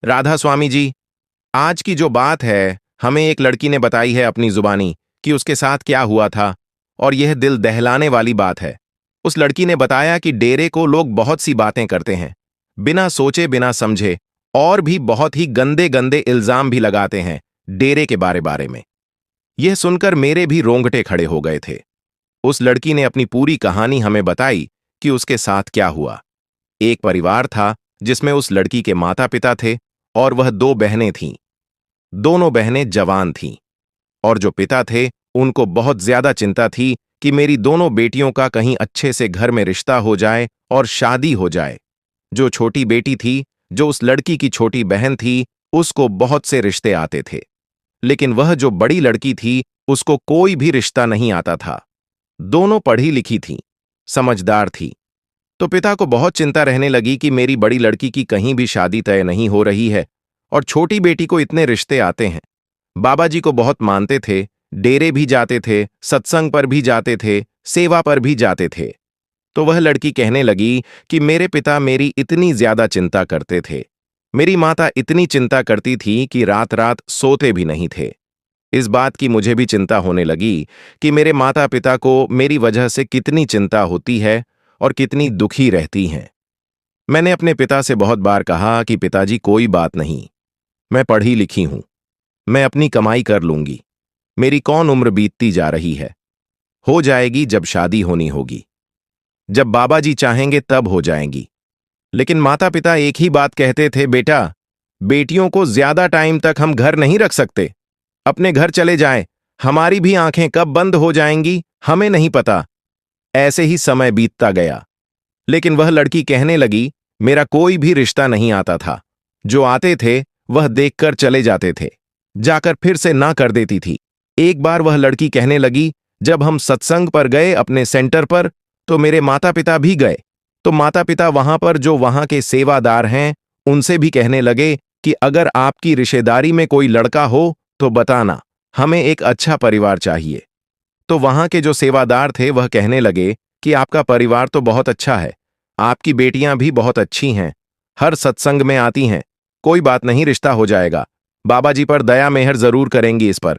राधा स्वामी जी, आज की जो बात है, हमें एक लड़की ने बताई है अपनी जुबानी कि उसके साथ क्या हुआ था, और यह दिल दहलाने वाली बात है। उस लड़की ने बताया कि डेरे को लोग बहुत सी बातें करते हैं, बिना सोचे बिना समझे, और भी बहुत ही गंदे गंदे इल्जाम भी लगाते हैं डेरे के बारे बारे में। यह सुनकर मेरे भी रोंगटे खड़े हो गए थे। उस लड़की ने अपनी पूरी कहानी हमें बताई कि उसके साथ क्या हुआ। एक परिवार था जिसमें उस लड़की के माता पिता थे और वह दो बहनें थीं। दोनों बहनें जवान थीं और जो पिता थे उनको बहुत ज्यादा चिंता थी कि मेरी दोनों बेटियों का कहीं अच्छे से घर में रिश्ता हो जाए और शादी हो जाए। जो छोटी बेटी थी, जो उस लड़की की छोटी बहन थी, उसको बहुत से रिश्ते आते थे, लेकिन वह जो बड़ी लड़की थी उसको कोई भी रिश्ता नहीं आता था। दोनों पढ़ी लिखी थीं, समझदार थी। तो पिता को बहुत चिंता रहने लगी कि मेरी बड़ी लड़की की कहीं भी शादी तय नहीं हो रही है और छोटी बेटी को इतने रिश्ते आते हैं। बाबा जी को बहुत मानते थे, डेरे भी जाते थे, सत्संग पर भी जाते थे, सेवा पर भी जाते थे। तो वह लड़की कहने लगी कि मेरे पिता मेरी इतनी ज्यादा चिंता करते थे, मेरी माता इतनी चिंता करती थी कि रात रात सोते भी नहीं थे। इस बात की मुझे भी चिंता होने लगी कि मेरे माता पिता को मेरी वजह से कितनी चिंता होती है और कितनी दुखी रहती हैं। मैंने अपने पिता से बहुत बार कहा कि पिताजी कोई बात नहीं, मैं पढ़ी लिखी हूं, मैं अपनी कमाई कर लूंगी, मेरी कौन उम्र बीतती जा रही है, हो जाएगी जब शादी होनी होगी, जब बाबा जी चाहेंगे तब हो जाएंगी। लेकिन माता पिता एक ही बात कहते थे, बेटा बेटियों को ज्यादा टाइम तक हम घर नहीं रख सकते, अपने घर चले जाएं, हमारी भी आंखें कब बंद हो जाएंगी हमें नहीं पता। ऐसे ही समय बीतता गया, लेकिन वह लड़की कहने लगी मेरा कोई भी रिश्ता नहीं आता था, जो आते थे वह देखकर चले जाते थे, जाकर फिर से ना कर देती थी। एक बार वह लड़की कहने लगी जब हम सत्संग पर गए अपने सेंटर पर, तो मेरे माता पिता भी गए, तो माता पिता वहां पर जो वहां के सेवादार हैं उनसे भी कहने लगे कि अगर आपकी रिश्तेदारी में कोई लड़का हो तो बताना, हमें एक अच्छा परिवार चाहिए। तो वहां के जो सेवादार थे वह कहने लगे कि आपका परिवार तो बहुत अच्छा है, आपकी बेटियां भी बहुत अच्छी हैं, हर सत्संग में आती हैं, कोई बात नहीं, रिश्ता हो जाएगा, बाबा जी पर दया मेहर जरूर करेंगी इस पर।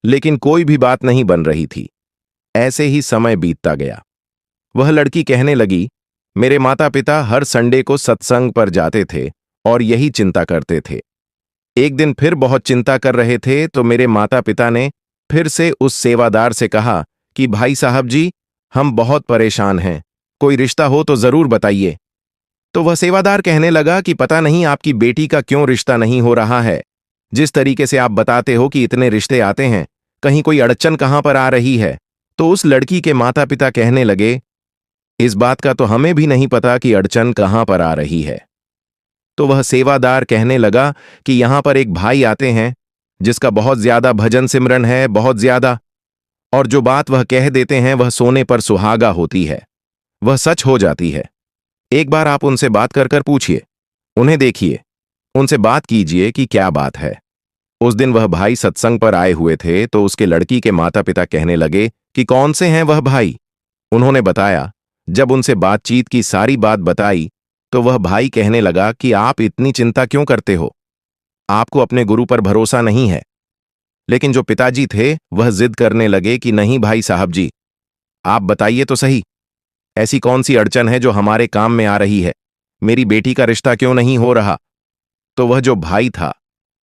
लेकिन कोई भी बात नहीं बन रही थी। ऐसे ही समय बीतता गया। वह लड़की कहने लगी मेरे माता पिता हर संडे को सत्संग पर जाते थे और यही चिंता करते थे। एक दिन फिर बहुत चिंता कर रहे थे तो मेरे माता पिता ने फिर से उस सेवादार से कहा कि भाई साहब जी, हम बहुत परेशान हैं, कोई रिश्ता हो तो जरूर बताइए। तो वह सेवादार कहने लगा कि पता नहीं आपकी बेटी का क्यों रिश्ता नहीं हो रहा है। जिस तरीके से आप बताते हो कि इतने रिश्ते आते हैं, कहीं कोई अड़चन कहां पर आ रही है। तो उस लड़की के माता पिता कहने लगे इस बात का तो हमें भी नहीं पता कि अड़चन कहां पर आ रही है। तो वह सेवादार कहने लगा कि यहां पर एक भाई आते हैं जिसका बहुत ज्यादा भजन सिमरन है, बहुत ज्यादा, और जो बात वह कह देते हैं वह सोने पर सुहागा होती है, वह सच हो जाती है। एक बार आप उनसे बात कर कर पूछिए, उन्हें देखिए, उनसे बात कीजिए कि क्या बात है। उस दिन वह भाई सत्संग पर आए हुए थे तो उसके लड़की के माता पिता कहने लगे कि कौन से हैं वह भाई। उन्होंने बताया। जब उनसे बातचीत की सारी बात बताई तो वह भाई कहने लगा कि आप इतनी चिंता क्यों करते हो, आपको अपने गुरु पर भरोसा नहीं है। लेकिन जो पिताजी थे वह जिद करने लगे कि नहीं भाई साहब जी, आप बताइए तो सही, ऐसी कौन सी अड़चन है जो हमारे काम में आ रही है, मेरी बेटी का रिश्ता क्यों नहीं हो रहा। तो वह जो भाई था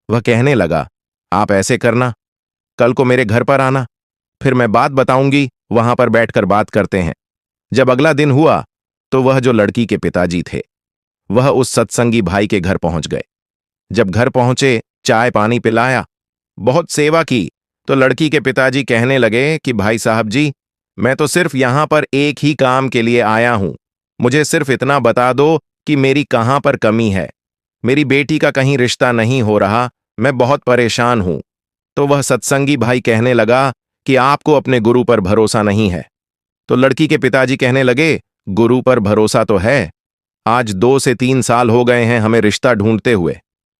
वह कहने लगा आप ऐसे करना, कल को मेरे घर पर आना, फिर मैं बात बताऊंगी, वहां पर बैठकर बात करते हैं। जब अगला दिन हुआ तो वह जो लड़की के पिताजी थे वह उस सत्संगी भाई के घर पहुंच गए। जब घर पहुंचे, चाय पानी पिलाया, बहुत सेवा की, तो लड़की के पिताजी कहने लगे कि भाई साहब जी, मैं तो सिर्फ यहां पर एक ही काम के लिए आया हूं, मुझे सिर्फ इतना बता दो कि मेरी कहां पर कमी है, मेरी बेटी का कहीं रिश्ता नहीं हो रहा, मैं बहुत परेशान हूं। तो वह सत्संगी भाई कहने लगा कि आपको अपने गुरु पर भरोसा नहीं है। तो लड़की के पिताजी कहने लगे गुरु पर भरोसा तो है, आज 2 से 3 साल हो गए हैं हमें रिश्ता ढूंढते हुए,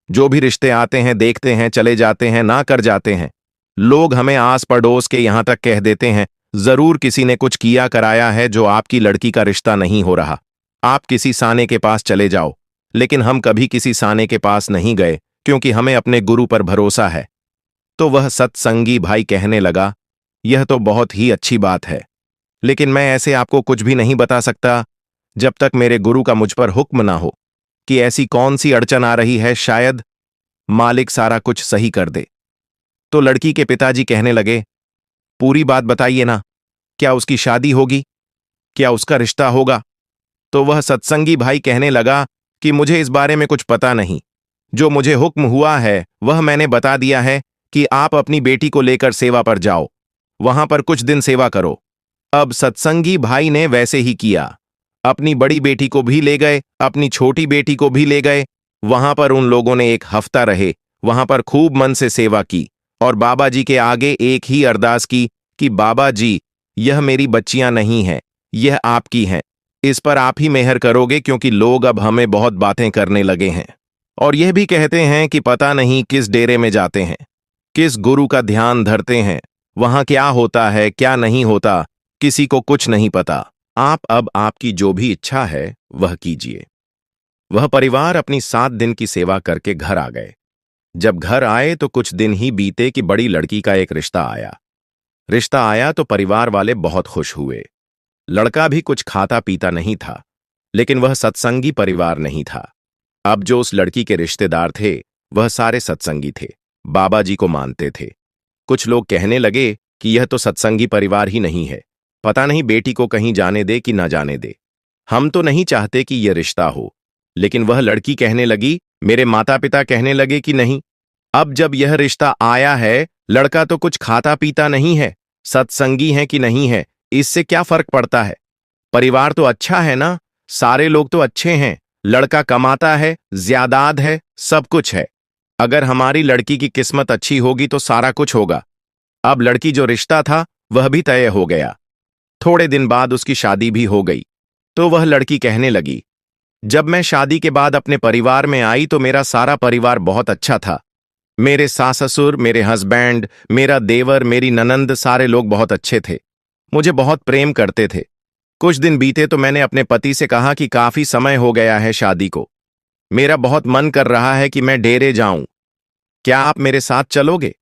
जो भी रिश्ते आते हैं देखते हैं चले जाते हैं, ना कर जाते हैं। लोग हमें आस पड़ोस के यहां तक कह देते हैं जरूर किसी ने कुछ किया कराया है जो आपकी लड़की का रिश्ता नहीं हो रहा, आप किसी साने के पास चले जाओ। लेकिन हम कभी किसी साने के पास नहीं गए क्योंकि हमें अपने गुरु पर भरोसा है। तो वह सत्संगी भाई कहने लगा, यह तो बहुत ही अच्छी बात है, लेकिन मैं ऐसे आपको कुछ भी नहीं बता सकता जब तक मेरे गुरु का मुझ पर हुक्म ना हो कि ऐसी कौन सी अड़चन आ रही है, शायद मालिक सारा कुछ सही कर दे। तो लड़की के पिताजी कहने लगे, पूरी बात बताइए ना, क्या उसकी शादी होगी, क्या उसका रिश्ता होगा? तो वह सत्संगी भाई कहने लगा कि मुझे इस बारे में कुछ पता नहीं, जो मुझे हुक्म हुआ है वह मैंने बता दिया है कि आप अपनी बेटी को लेकर सेवा पर जाओ, वहां पर कुछ दिन सेवा करो। अब सत्संगी भाई ने वैसे ही किया, अपनी बड़ी बेटी को भी ले गए, अपनी छोटी बेटी को भी ले गए। वहां पर उन लोगों ने एक हफ्ता रहे, वहां पर खूब मन से सेवा की और बाबा जी के आगे एक ही अरदास की कि बाबा जी, यह मेरी बच्चियां नहीं हैं, यह आपकी हैं, इस पर आप ही मेहर करोगे क्योंकि लोग अब हमें बहुत बातें करने लगे हैं और यह भी कहते हैं कि पता नहीं किस डेरे में जाते हैं, किस गुरु का ध्यान धरते हैं, वहां क्या होता है क्या नहीं होता, किसी को कुछ नहीं पता। आप अब आपकी जो भी इच्छा है वह कीजिए। वह परिवार अपनी 7 दिन की सेवा करके घर आ गए। जब घर आए तो कुछ दिन ही बीते कि बड़ी लड़की का एक रिश्ता आया तो परिवार वाले बहुत खुश हुए। लड़का भी कुछ खाता पीता नहीं था, लेकिन वह सत्संगी परिवार नहीं था। अब जो उस लड़की के रिश्तेदार थे वह सारे सत्संगी थे, बाबा जी को मानते थे। कुछ लोग कहने लगे कि यह तो सत्संगी परिवार ही नहीं है, पता नहीं बेटी को कहीं जाने दे कि ना जाने दे, हम तो नहीं चाहते कि यह रिश्ता हो। लेकिन वह लड़की कहने लगी, मेरे माता पिता कहने लगे कि नहीं, अब जब यह रिश्ता आया है, लड़का तो कुछ खाता पीता नहीं है, सत्संगी है कि नहीं है, इससे क्या फर्क पड़ता है? परिवार तो अच्छा है ना, सारे लोग तो अच्छे हैं, लड़का कमाता है, ज्यादाद है, सब कुछ है। अगर हमारी लड़की की किस्मत अच्छी होगी तो सारा कुछ होगा। अब लड़की जो रिश्ता था वह भी तय हो गया। थोड़े दिन बाद उसकी शादी भी हो गई। तो वह लड़की कहने लगी, जब मैं शादी के बाद अपने परिवार में आई तो मेरा सारा परिवार बहुत अच्छा था। मेरे सास ससुर, मेरे हस्बैंड, मेरा देवर, मेरी ननंद, सारे लोग बहुत अच्छे थे, मुझे बहुत प्रेम करते थे। कुछ दिन बीते तो मैंने अपने पति से कहा कि काफी समय हो गया है शादी को, मेरा बहुत मन कर रहा है कि मैं डेरे जाऊं, क्या आप मेरे साथ चलोगे?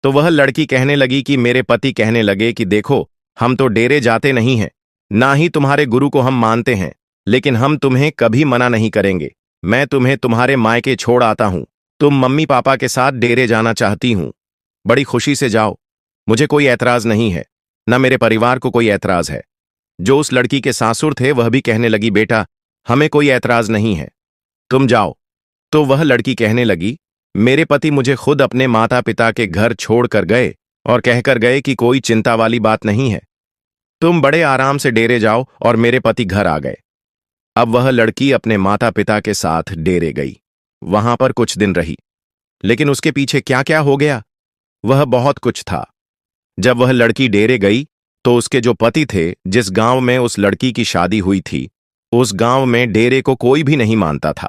तो वह लड़की कहने लगी कि मेरे पति कहने लगे कि देखो, हम तो डेरे जाते नहीं हैं, ना ही तुम्हारे गुरु को हम मानते हैं, लेकिन हम तुम्हें कभी मना नहीं करेंगे। मैं तुम्हें तुम्हारे मायके छोड़ आता हूं, तुम मम्मी पापा के साथ डेरे जाना चाहती हूं, बड़ी खुशी से जाओ, मुझे कोई ऐतराज नहीं है, न मेरे परिवार को कोई ऐतराज है। जो उस लड़की के सासुर थे वह भी कहने लगी, बेटा हमें कोई ऐतराज नहीं है, तुम जाओ। तो वह लड़की कहने लगी, मेरे पति मुझे खुद अपने माता पिता के घर छोड़ कर गए और कहकर गए कि कोई चिंता वाली बात नहीं है, तुम बड़े आराम से डेरे जाओ, और मेरे पति घर आ गए। अब वह लड़की अपने माता पिता के साथ डेरे गई, वहां पर कुछ दिन रही, लेकिन उसके पीछे क्या क्या हो गया वह बहुत कुछ था। जब वह लड़की डेरे गई तो उसके जो पति थे, जिस गांव में उस लड़की की शादी हुई थी, उस गांव में डेरे को कोई भी नहीं मानता था,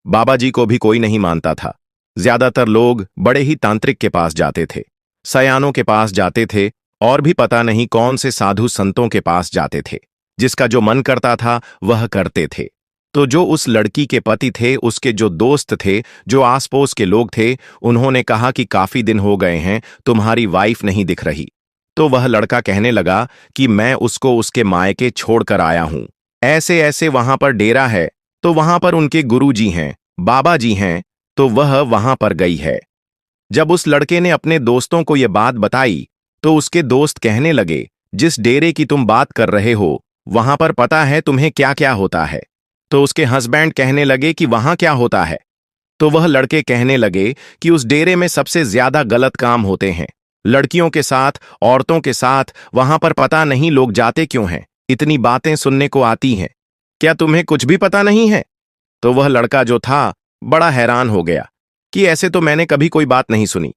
बाबा जी को भी कोई नहीं मानता था। ज्यादातर लोग बड़े ही तांत्रिक के पास जाते थे, सयानों के पास जाते थे, और भी पता नहीं कौन से साधु संतों के पास जाते थे, जिसका जो मन करता था वह करते थे। तो जो उस लड़की के पति थे, उसके जो दोस्त थे, जो आस पड़ोस के लोग थे, उन्होंने कहा कि काफी दिन हो गए हैं, तुम्हारी वाइफ नहीं दिख रही। तो वह लड़का कहने लगा कि मैं उसको उसके मायके छोड़ कर आया हूं, ऐसे ऐसे वहां पर डेरा है, तो वहां पर उनके गुरु जी हैं, बाबा जी हैं, तो वह वहां पर गई है। जब उस लड़के ने अपने दोस्तों को यह बात बताई तो उसके दोस्त कहने लगे, जिस डेरे की तुम बात कर रहे हो वहां पर पता है तुम्हें क्या क्या होता है? तो उसके हस्बैंड कहने लगे कि वहां क्या होता है? तो वह लड़के कहने लगे कि उस डेरे में सबसे ज्यादा गलत काम होते हैं, लड़कियों के साथ, औरतों के साथ, वहां पर पता नहीं लोग जाते क्यों हैं, इतनी बातें सुनने को आती हैं, क्या तुम्हें कुछ भी पता नहीं है? तो वह लड़का जो था बड़ा हैरान हो गया कि ऐसे तो मैंने कभी कोई बात नहीं सुनी,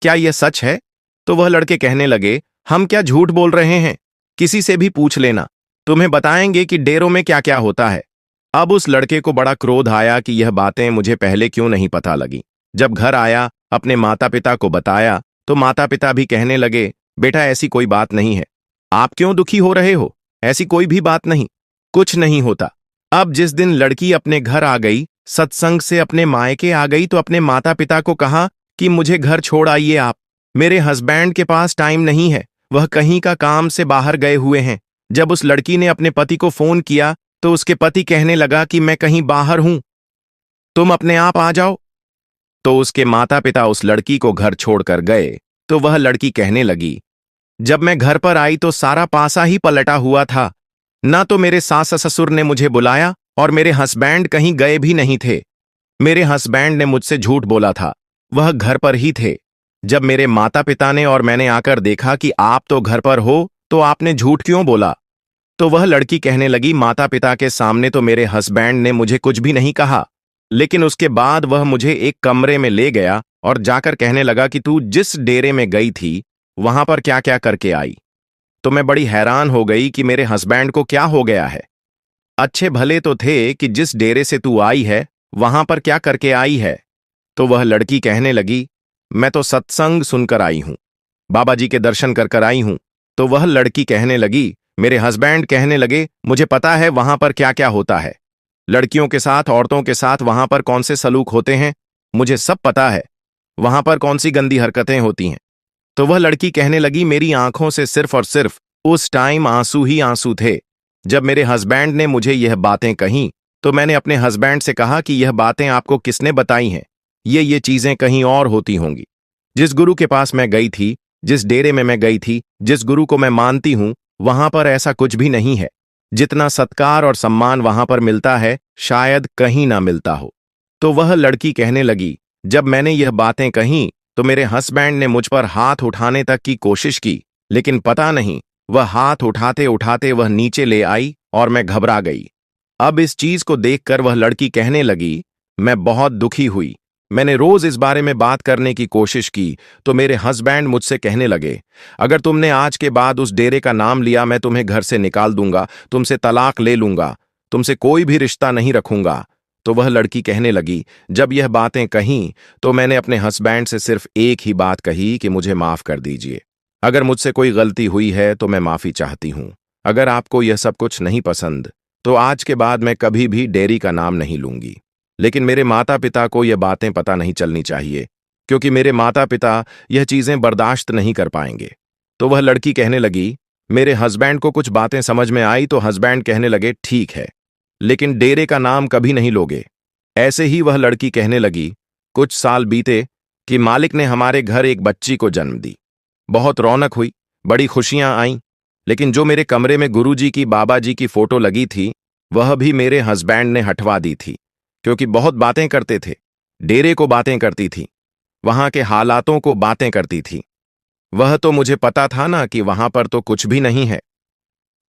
क्या यह सच है? तो वह लड़के कहने लगे, हम क्या झूठ बोल रहे हैं, किसी से भी पूछ लेना, तुम्हें बताएंगे कि डेरों में क्या क्या होता है। अब उस लड़के को बड़ा क्रोध आया कि यह बातें मुझे पहले क्यों नहीं पता लगी। जब घर आया, अपने माता पिता को बताया तो माता पिता भी कहने लगे, बेटा ऐसी कोई बात नहीं है, आप क्यों दुखी हो रहे हो, ऐसी कोई भी बात नहीं, कुछ नहीं होता। अब जिस दिन लड़की अपने घर आ गई सत्संग से अपने मायके आ गई तो अपने माता पिता को कहा कि मुझे घर छोड़ आइए आप। मेरे हस्बैंड के पास टाइम नहीं है, वह कहीं का काम से बाहर गए हुए हैं। जब उस लड़की ने अपने पति को फोन किया तो उसके पति कहने लगा कि मैं कहीं बाहर हूं, तुम अपने आप आ जाओ। तो उसके माता पिता उस लड़की को घर छोड़कर गए तो वह लड़की कहने लगी, जब मैं घर पर आई तो सारा पासा ही पलटा हुआ था। ना तो मेरे सास ससुर ने मुझे बुलाया और मेरे हस्बैंड कहीं गए भी नहीं थे। मेरे हस्बैंड ने मुझसे झूठ बोला था, वह घर पर ही थे। जब मेरे माता पिता ने और मैंने आकर देखा कि आप तो घर पर हो तो आपने झूठ क्यों बोला। तो वह लड़की कहने लगी, माता पिता के सामने तो मेरे हस्बैंड ने मुझे कुछ भी नहीं कहा, लेकिन उसके बाद वह मुझे एक कमरे में ले गया और जाकर कहने लगा कि तू जिस डेरे में गई थी वहां पर क्या क्या करके आई। तो मैं बड़ी हैरान हो गई कि मेरे हस्बैंड को क्या हो गया है। अच्छे भले तो थे कि जिस डेरे से तू आई है वहां पर क्या करके आई है। तो वह लड़की कहने लगी, मैं तो सत्संग सुनकर आई हूं, बाबा जी के दर्शन कर कर आई हूं। तो वह लड़की कहने लगी, मेरे हस्बैंड कहने लगे, मुझे पता है वहां पर क्या क्या होता है, लड़कियों के साथ औरतों के साथ वहां पर कौन से सलूक होते हैं, मुझे सब पता है, वहां पर कौन सी गंदी हरकतें होती हैं। तो वह लड़की कहने लगी, मेरी आंखों से सिर्फ और सिर्फ उस टाइम आंसू ही आंसू थे। जब मेरे हस्बैंड ने मुझे यह बातें कहीं तो मैंने अपने हस्बैंड से कहा कि यह बातें आपको किसने बताई हैं, ये चीजें कहीं और होती होंगी। जिस गुरु के पास मैं गई थी, जिस डेरे में मैं गई थी, जिस गुरु को मैं मानती हूं, वहां पर ऐसा कुछ भी नहीं है। जितना सत्कार और सम्मान वहां पर मिलता है शायद कहीं ना मिलता हो। तो वह लड़की कहने लगी, जब मैंने यह बातें कहीं तो मेरे हस्बैंड ने मुझ पर हाथ उठाने तक की कोशिश की, लेकिन पता नहीं वह हाथ उठाते उठाते वह नीचे ले आई और मैं घबरा गई। अब इस चीज को देखकर वह लड़की कहने लगी, मैं बहुत दुखी हुई। मैंने रोज इस बारे में बात करने की कोशिश की तो मेरे हस्बैंड मुझसे कहने लगे, अगर तुमने आज के बाद उस डेरे का नाम लिया मैं तुम्हें घर से निकाल दूंगा, तुमसे तलाक ले लूंगा, तुमसे कोई भी रिश्ता नहीं रखूंगा। तो वह लड़की कहने लगी, जब यह बातें कहीं तो मैंने अपने हस्बैंड से सिर्फ एक ही बात कही कि मुझे माफ कर दीजिए, अगर मुझसे कोई गलती हुई है तो मैं माफी चाहती हूं। अगर आपको यह सब कुछ नहीं पसंद तो आज के बाद मैं कभी भी डेयरी का नाम नहीं लूंगी। लेकिन मेरे माता पिता को यह बातें पता नहीं चलनी चाहिए, क्योंकि मेरे माता पिता यह चीजें बर्दाश्त नहीं कर पाएंगे। तो वह लड़की कहने लगी, मेरे हस्बैंड को कुछ बातें समझ में आई तो हस्बैंड कहने लगे, ठीक है, लेकिन डेरे का नाम कभी नहीं लोगे। ऐसे ही वह लड़की कहने लगी, कुछ साल बीते कि मालिक ने हमारे घर एक बच्ची को जन्म दी। बहुत रौनक हुई, बड़ी खुशियां आईं, लेकिन जो मेरे कमरे में गुरुजी की बाबा जी की फोटो लगी थी वह भी मेरे हस्बैंड ने हटवा दी थी, क्योंकि बहुत बातें करते थे, डेरे को बातें करती थी, वहां के हालातों को बातें करती थी। वह तो मुझे पता था ना कि वहां पर तो कुछ भी नहीं है।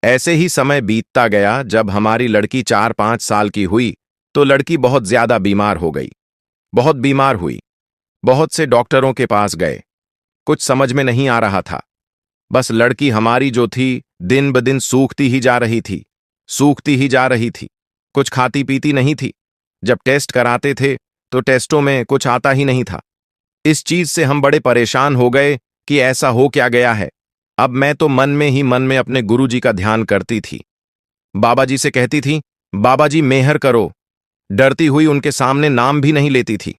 ऐसे ही समय बीतता गया। जब हमारी लड़की 4-5 साल की हुई तो लड़की बहुत ज्यादा बीमार हो गई, बहुत बीमार हुई। बहुत से डॉक्टरों के पास गए, कुछ समझ में नहीं आ रहा था। बस लड़की हमारी जो थी दिन ब दिन सूखती ही जा रही थी, सूखती ही जा रही थी, कुछ खाती पीती नहीं थी। जब टेस्ट कराते थे तो टेस्टों में कुछ आता ही नहीं था। इस चीज से हम बड़े परेशान हो गए कि ऐसा हो क्या गया है। अब मैं तो मन में ही मन में अपने गुरुजी का ध्यान करती थी, बाबा जी से कहती थी, बाबा जी मेहर करो। डरती हुई उनके सामने नाम भी नहीं लेती थी।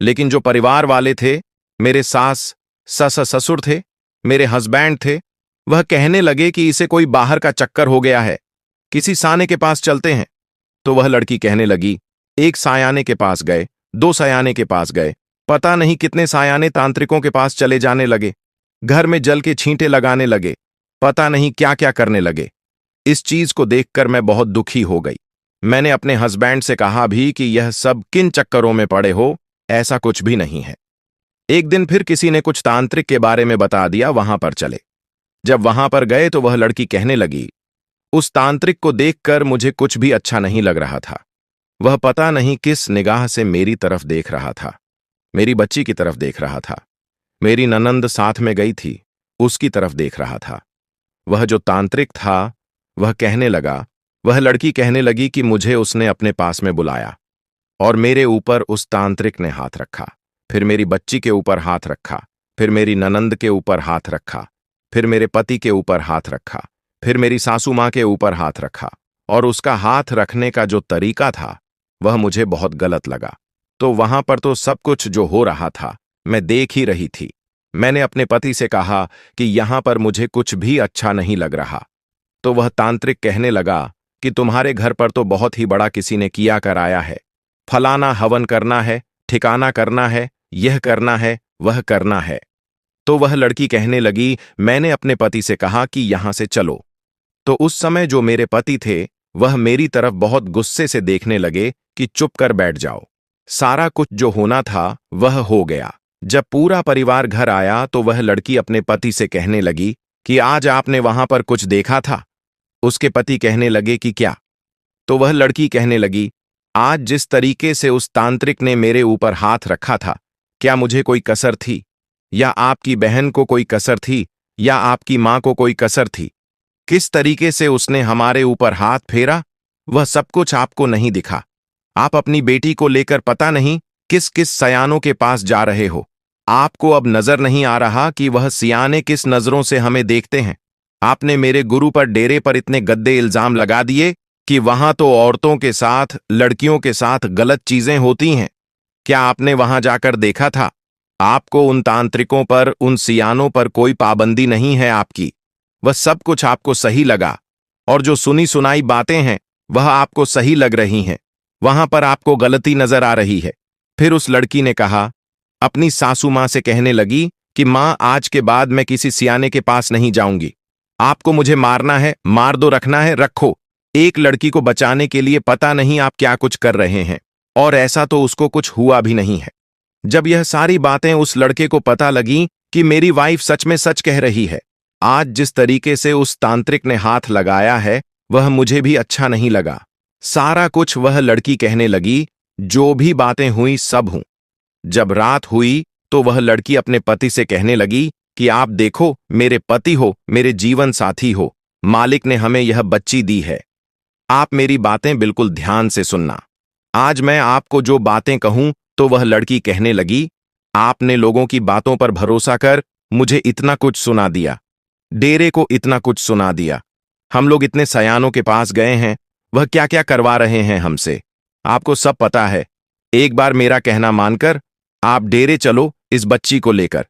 लेकिन जो परिवार वाले थे, मेरे सास ससुर थे, मेरे हस्बैंड थे, वह कहने लगे कि इसे कोई बाहर का चक्कर हो गया है, किसी साने के पास चलते हैं। तो वह लड़की कहने लगी, एक सायाने के पास गए, 2 सायाने के पास गए, पता नहीं कितने सायाने तांत्रिकों के पास चले जाने लगे, घर में जल के छींटे लगाने लगे, पता नहीं क्या क्या करने लगे। इस चीज को देखकर मैं बहुत दुखी हो गई। मैंने अपने हस्बैंड से कहा भी कि यह सब किन चक्करों में पड़े हो, ऐसा कुछ भी नहीं है। एक दिन फिर किसी ने कुछ तांत्रिक के बारे में बता दिया, वहां पर चले। जब वहां पर गए तो वह लड़की कहने लगी, उस तांत्रिक को देखकर मुझे कुछ भी अच्छा नहीं लग रहा था। वह पता नहीं किस निगाह से मेरी तरफ देख रहा था, मेरी बच्ची की तरफ देख रहा था। मेरी ननंद साथ में गई थी, उसकी तरफ देख रहा था। वह जो तांत्रिक था वह कहने लगा, वह लड़की कहने लगी कि मुझे उसने अपने पास में बुलाया और मेरे ऊपर उस तांत्रिक ने हाथ रखा, फिर मेरी बच्ची के ऊपर हाथ रखा, फिर मेरी ननंद के ऊपर हाथ रखा, फिर मेरे पति के ऊपर हाथ रखा, फिर मेरी सासू मां के ऊपर हाथ रखा। और उसका हाथ रखने का जो तरीका था वह मुझे बहुत गलत लगा। तो वहां पर तो सब कुछ जो हो रहा था मैं देख ही रही थी। मैंने अपने पति से कहा कि यहां पर मुझे कुछ भी अच्छा नहीं लग रहा। तो वह तांत्रिक कहने लगा कि तुम्हारे घर पर तो बहुत ही बड़ा किसी ने किया कराया है, फलाना हवन करना है, ठिकाना करना है, यह करना है, वह करना है। तो वह लड़की कहने लगी, मैंने अपने पति से कहा कि यहां से चलो। तो उस समय जो मेरे पति थे वह मेरी तरफ बहुत गुस्से से देखने लगे कि चुप कर बैठ जाओ। सारा कुछ जो होना था वह हो गया। जब पूरा परिवार घर आया तो वह लड़की अपने पति से कहने लगी कि आज आपने वहां पर कुछ देखा था। उसके पति कहने लगे कि क्या? तो वह लड़की कहने लगी, आज जिस तरीके से उस तांत्रिक ने मेरे ऊपर हाथ रखा था, क्या मुझे कोई कसर थी? या आपकी बहन को कोई कसर थी? या आपकी मां को कोई कसर थी? किस तरीके से उसने हमारे ऊपर हाथ फेरा, वह सब कुछ आपको नहीं दिखा। आप अपनी बेटी को लेकर पता नहीं किस किस सयानों के पास जा रहे हो। आपको अब नजर नहीं आ रहा कि वह सियाने किस नजरों से हमें देखते हैं। आपने मेरे गुरु पर डेरे पर इतने गद्दे इल्जाम लगा दिए कि वहां तो औरतों के साथ, लड़कियों के साथ गलत चीजें होती हैं। क्या आपने वहां जाकर देखा था? आपको उन तांत्रिकों पर, उन सियानों पर कोई पाबंदी नहीं है आपकी। वह सब कुछ आपको सही लगा, और जो सुनी सुनाई बातें हैं वह आपको सही लग रही हैं। वहां पर आपको गलती नजर आ रही है। फिर उस लड़की ने कहा, अपनी सासू मां से कहने लगी कि मां, आज के बाद मैं किसी सियाने के पास नहीं जाऊंगी। आपको मुझे मारना है, मार दो, रखना है, रखो। एक लड़की को बचाने के लिए पता नहीं आप क्या कुछ कर रहे हैं, और ऐसा तो उसको कुछ हुआ भी नहीं है। जब यह सारी बातें उस लड़के को पता लगी कि मेरी वाइफ सच में सच कह रही है, आज जिस तरीके से उस तांत्रिक ने हाथ लगाया है वह मुझे भी अच्छा नहीं लगा। सारा कुछ वह लड़की कहने लगी, जो भी बातें हुई सब हूं। जब रात हुई तो वह लड़की अपने पति से कहने लगी कि आप देखो, मेरे पति हो, मेरे जीवन साथी हो, मालिक ने हमें यह बच्ची दी है। आप मेरी बातें बिल्कुल ध्यान से सुनना। आज मैं आपको जो बातें कहूं, तो वह लड़की कहने लगी, आपने लोगों की बातों पर भरोसा कर मुझे इतना कुछ सुना दिया, डेरे को इतना कुछ सुना दिया। हम लोग इतने सयानों के पास गए हैं, वह क्या क्या करवा रहे हैं हमसे, आपको सब पता है। एक बार मेरा कहना मानकर आप डेरे चलो इस बच्ची को लेकर।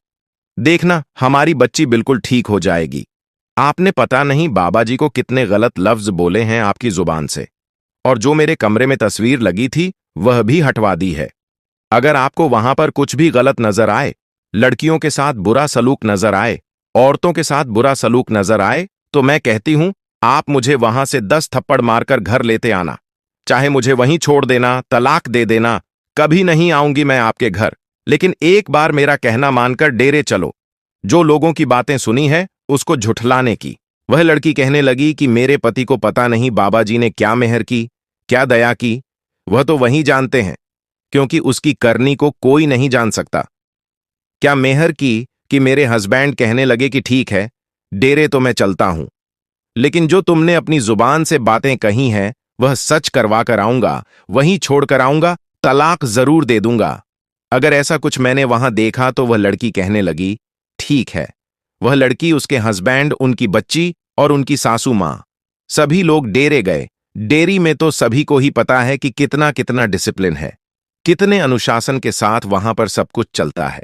देखना, हमारी बच्ची बिल्कुल ठीक हो जाएगी। आपने पता नहीं बाबा जी को कितने गलत लफ्ज बोले हैं आपकी जुबान से, और जो मेरे कमरे में तस्वीर लगी थी वह भी हटवा दी है। अगर आपको वहां पर कुछ भी गलत नजर आए, लड़कियों के साथ बुरा सलूक नजर आए, औरतों के साथ बुरा सलूक नजर आए, तो मैं कहती हूं आप मुझे वहां से 10 थप्पड़ मारकर घर लेते आना। चाहे मुझे वहीं छोड़ देना, तलाक दे देना, कभी नहीं आऊंगी मैं आपके घर। लेकिन एक बार मेरा कहना मानकर डेरे चलो। जो लोगों की बातें सुनी है उसको झुठलाने की। वह लड़की कहने लगी कि मेरे पति को पता नहीं बाबा जी ने क्या मेहर की, क्या दया की, वह तो वही जानते हैं, क्योंकि उसकी करनी को कोई नहीं जान सकता। क्या मेहर की कि मेरे हस्बैंड कहने लगे कि ठीक है, डेरे तो मैं चलता हूं, लेकिन जो तुमने अपनी जुबान से बातें कही हैं वह सच करवा कर आऊंगा, वहीं छोड़ कर आऊंगा, तलाक जरूर दे दूंगा। अगर ऐसा कुछ मैंने वहां देखा तो वह लड़की कहने लगी, ठीक है। वह लड़की, उसके हस्बैंड, उनकी बच्ची और उनकी सासू मां, सभी लोग डेरे गए। डेरी में तो सभी को ही पता है कि कितना कितना डिसिप्लिन है, कितने अनुशासन के साथ वहां पर सब कुछ चलता है।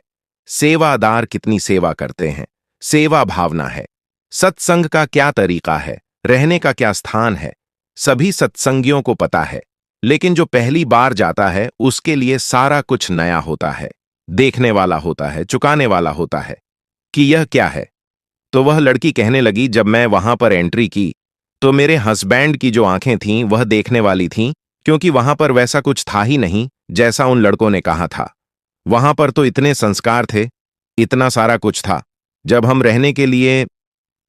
सेवादार कितनी सेवा करते हैं, सेवा भावना है। सत्संग का क्या तरीका है, रहने का क्या स्थान है, सभी सत्संगियों को पता है। लेकिन जो पहली बार जाता है उसके लिए सारा कुछ नया होता है, देखने वाला होता है, चुकाने वाला होता है कि यह क्या है। तो वह लड़की कहने लगी, जब मैं वहां पर एंट्री की तो मेरे हस्बैंड की जो आंखें थीं वह देखने वाली थीं, क्योंकि वहां पर वैसा कुछ था ही नहीं जैसा उन लड़कों ने कहा था। वहां पर तो इतने संस्कार थे, इतना सारा कुछ था। जब हम रहने के लिए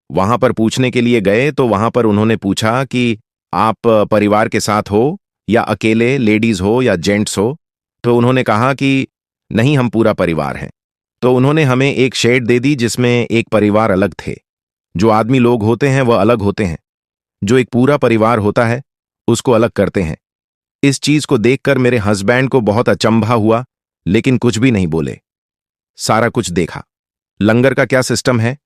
वहां पर पूछने के लिए गए तो वहां पर उन्होंने पूछा कि आप परिवार के साथ हो या अकेले, लेडीज हो या जेंट्स हो। तो उन्होंने कहा कि नहीं, हम पूरा परिवार हैं। तो उन्होंने हमें एक शेड दे दी जिसमें एक परिवार अलग थे। जो आदमी लोग होते हैं वह अलग होते हैं, जो एक पूरा परिवार होता है उसको अलग करते हैं। इस चीज को देखकर मेरे हस्बैंड को बहुत अचंभा हुआ, लेकिन कुछ भी नहीं बोले। सारा कुछ देखा, लंगर का क्या सिस्टम है,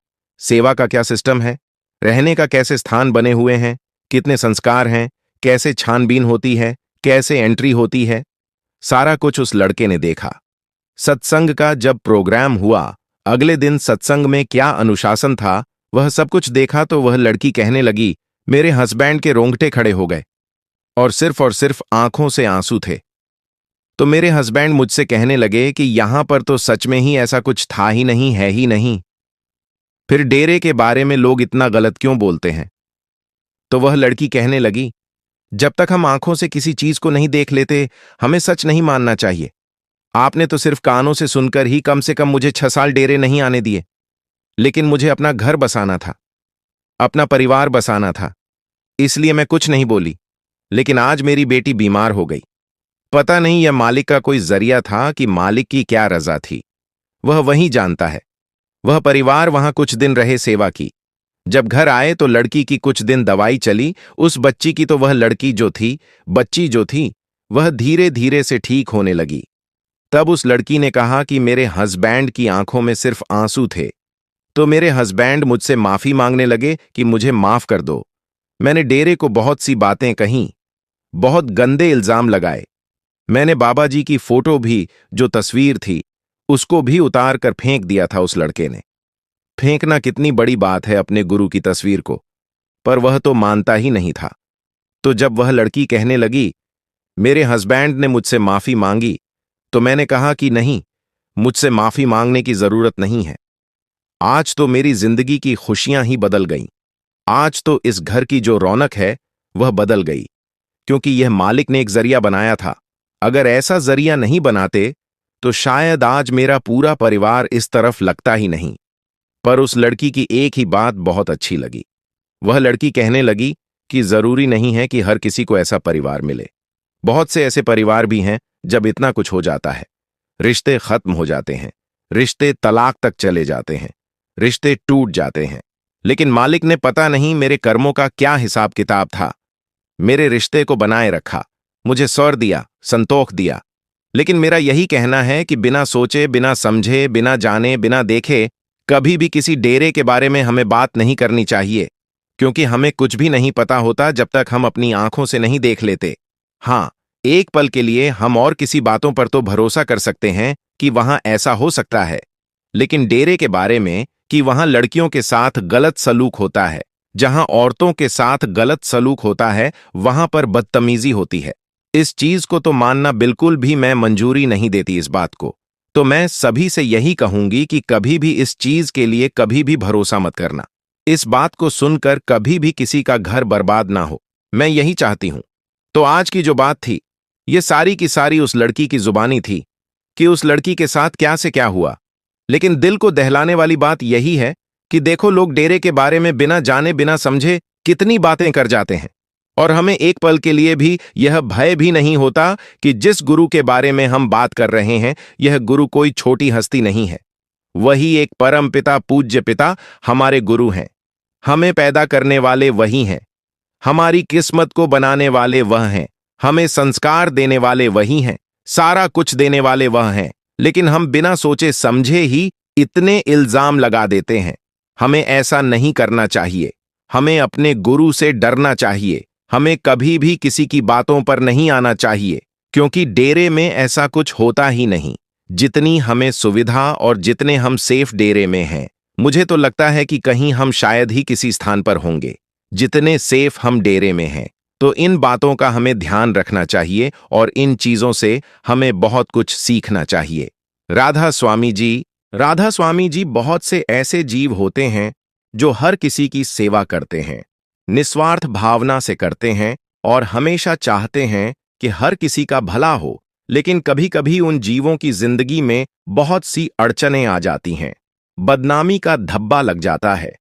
सेवा का क्या सिस्टम है, रहने का कैसे स्थान बने हुए हैं, कितने संस्कार हैं, कैसे छानबीन होती है, कैसे एंट्री होती है, सारा कुछ उस लड़के ने देखा। सत्संग का जब प्रोग्राम हुआ, अगले दिन सत्संग में क्या अनुशासन था, वह सब कुछ देखा तो वह लड़की कहने लगी, मेरे हस्बैंड के रोंगटे खड़े हो गए और सिर्फ आंखों से आंसू थे। तो मेरे हस्बैंड मुझसे कहने लगे कि यहां पर तो सच में ही ऐसा कुछ था ही नहीं, है ही नहीं, फिर डेरे के बारे में लोग इतना गलत क्यों बोलते हैं। तो वह लड़की कहने लगी, जब तक हम आंखों से किसी चीज को नहीं देख लेते, हमें सच नहीं मानना चाहिए। आपने तो सिर्फ कानों से सुनकर ही कम से कम मुझे 6 साल डेरे नहीं आने दिए, लेकिन मुझे अपना घर बसाना था, अपना परिवार बसाना था, इसलिए मैं कुछ नहीं बोली। लेकिन आज मेरी बेटी बीमार हो गई। पता नहीं यह मालिक का कोई जरिया था कि मालिक की क्या रजा थी, वह वही जानता है। वह परिवार वहां कुछ दिन रहे, सेवा की। जब घर आए तो लड़की की कुछ दिन दवाई चली, उस बच्ची की तो वह लड़की जो थी, बच्ची जो थी, वह धीरे धीरे से ठीक होने लगी। तब उस लड़की ने कहा कि मेरे हस्बैंड की आंखों में सिर्फ आंसू थे। तो मेरे हस्बैंड मुझसे माफी मांगने लगे कि मुझे माफ कर दो। मैंने डेरे को बहुत सी बातें कहीं, बहुत गंदे इल्जाम लगाए। मैंने बाबा जी की फोटो भी, जो तस्वीर थी, उसको भी उतार कर फेंक दिया था उस लड़के ने। फेंकना कितनी बड़ी बात है अपने गुरु की तस्वीर को, पर वह तो मानता ही नहीं था। तो जब वह लड़की कहने लगी, मेरे हस्बैंड ने मुझसे माफी मांगी, तो मैंने कहा कि नहीं, मुझसे माफी मांगने की जरूरत नहीं है। आज तो मेरी जिंदगी की खुशियां ही बदल गईं। आज तो इस घर की जो रौनक है वह बदल गई, क्योंकि यह मालिक ने एक जरिया बनाया था। अगर ऐसा जरिया नहीं बनाते तो शायद आज मेरा पूरा परिवार इस तरफ लगता ही नहीं। पर उस लड़की की एक ही बात बहुत अच्छी लगी। वह लड़की कहने लगी कि जरूरी नहीं है कि हर किसी को ऐसा परिवार मिले। बहुत से ऐसे परिवार भी हैं जब इतना कुछ हो जाता है, रिश्ते खत्म हो जाते हैं, रिश्ते तलाक तक चले जाते हैं, रिश्ते टूट जाते हैं। लेकिन मालिक ने पता नहीं मेरे कर्मों का क्या हिसाब किताब था, मेरे रिश्ते को बनाए रखा, मुझे सौर दिया, संतोख दिया। लेकिन मेरा यही कहना है कि बिना सोचे, बिना समझे, बिना जाने, बिना देखे कभी भी किसी डेरे के बारे में हमें बात नहीं करनी चाहिए, क्योंकि हमें कुछ भी नहीं पता होता जब तक हम अपनी आंखों से नहीं देख लेते। हाँ, एक पल के लिए हम और किसी बातों पर तो भरोसा कर सकते हैं कि वहां ऐसा हो सकता है, लेकिन डेरे के बारे में कि वहां लड़कियों के साथ गलत सलूक होता है, जहां औरतों के साथ गलत सलूक होता है, वहां पर बदतमीजी होती है, इस चीज को तो मानना बिल्कुल भी मैं मंजूरी नहीं देती इस बात को। तो मैं सभी से यही कहूंगी कि कभी भी इस चीज के लिए कभी भी भरोसा मत करना। इस बात को सुनकर कभी भी किसी का घर बर्बाद ना हो, मैं यही चाहती हूं। तो आज की जो बात थी, ये सारी की सारी उस लड़की की जुबानी थी कि उस लड़की के साथ क्या से क्या हुआ। लेकिन दिल को दहलाने वाली बात यही है कि देखो, लोग डेरे के बारे में बिना जाने बिना समझे कितनी बातें कर जाते हैं, और हमें एक पल के लिए भी यह भय भी नहीं होता कि जिस गुरु के बारे में हम बात कर रहे हैं, यह गुरु कोई छोटी हस्ती नहीं है। वही एक परम पिता, पूज्य पिता हमारे गुरु हैं। हमें पैदा करने वाले वही हैं, हमारी किस्मत को बनाने वाले वह हैं, हमें संस्कार देने वाले वही हैं, सारा कुछ देने वाले वह हैं। लेकिन हम बिना सोचे समझे ही इतने इल्जाम लगा देते हैं। हमें ऐसा नहीं करना चाहिए। हमें अपने गुरु से डरना चाहिए। हमें कभी भी किसी की बातों पर नहीं आना चाहिए, क्योंकि डेरे में ऐसा कुछ होता ही नहीं। जितनी हमें सुविधा और जितने हम सेफ डेरे में हैं, मुझे तो लगता है कि कहीं हम शायद ही किसी स्थान पर होंगे जितने सेफ हम डेरे में हैं। तो इन बातों का हमें ध्यान रखना चाहिए और इन चीजों से हमें बहुत कुछ सीखना चाहिए। राधा स्वामी जी बहुत से ऐसे जीव होते हैं जो हर किसी की सेवा करते हैं, निस्वार्थ भावना से करते हैं और हमेशा चाहते हैं कि हर किसी का भला हो। लेकिन कभी कभी उन जीवों की जिंदगी में बहुत सी अड़चनें आ जाती हैं, बदनामी का धब्बा लग जाता है,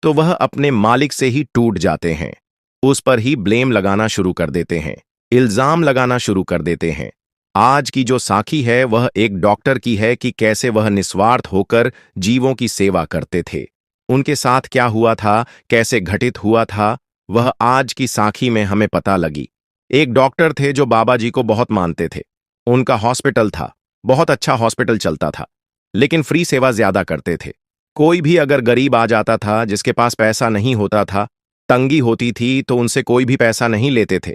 तो वह अपने मालिक से ही टूट जाते हैं। उस पर ही ब्लेम लगाना शुरू कर देते हैं, इल्जाम लगाना शुरू कर देते हैं। आज की जो साखी है वह एक डॉक्टर की है कि कैसे वह निस्वार्थ होकर जीवों की सेवा करते थे। उनके साथ क्या हुआ था, कैसे घटित हुआ था, वह आज की साखी में हमें पता लगी। एक डॉक्टर थे जो बाबा जी को बहुत मानते थे। उनका हॉस्पिटल था, बहुत अच्छा हॉस्पिटल चलता था, लेकिन फ्री सेवा ज्यादा करते थे। कोई भी अगर गरीब आ जाता था, जिसके पास पैसा नहीं होता था, तंगी होती थी, तो उनसे कोई भी पैसा नहीं लेते थे।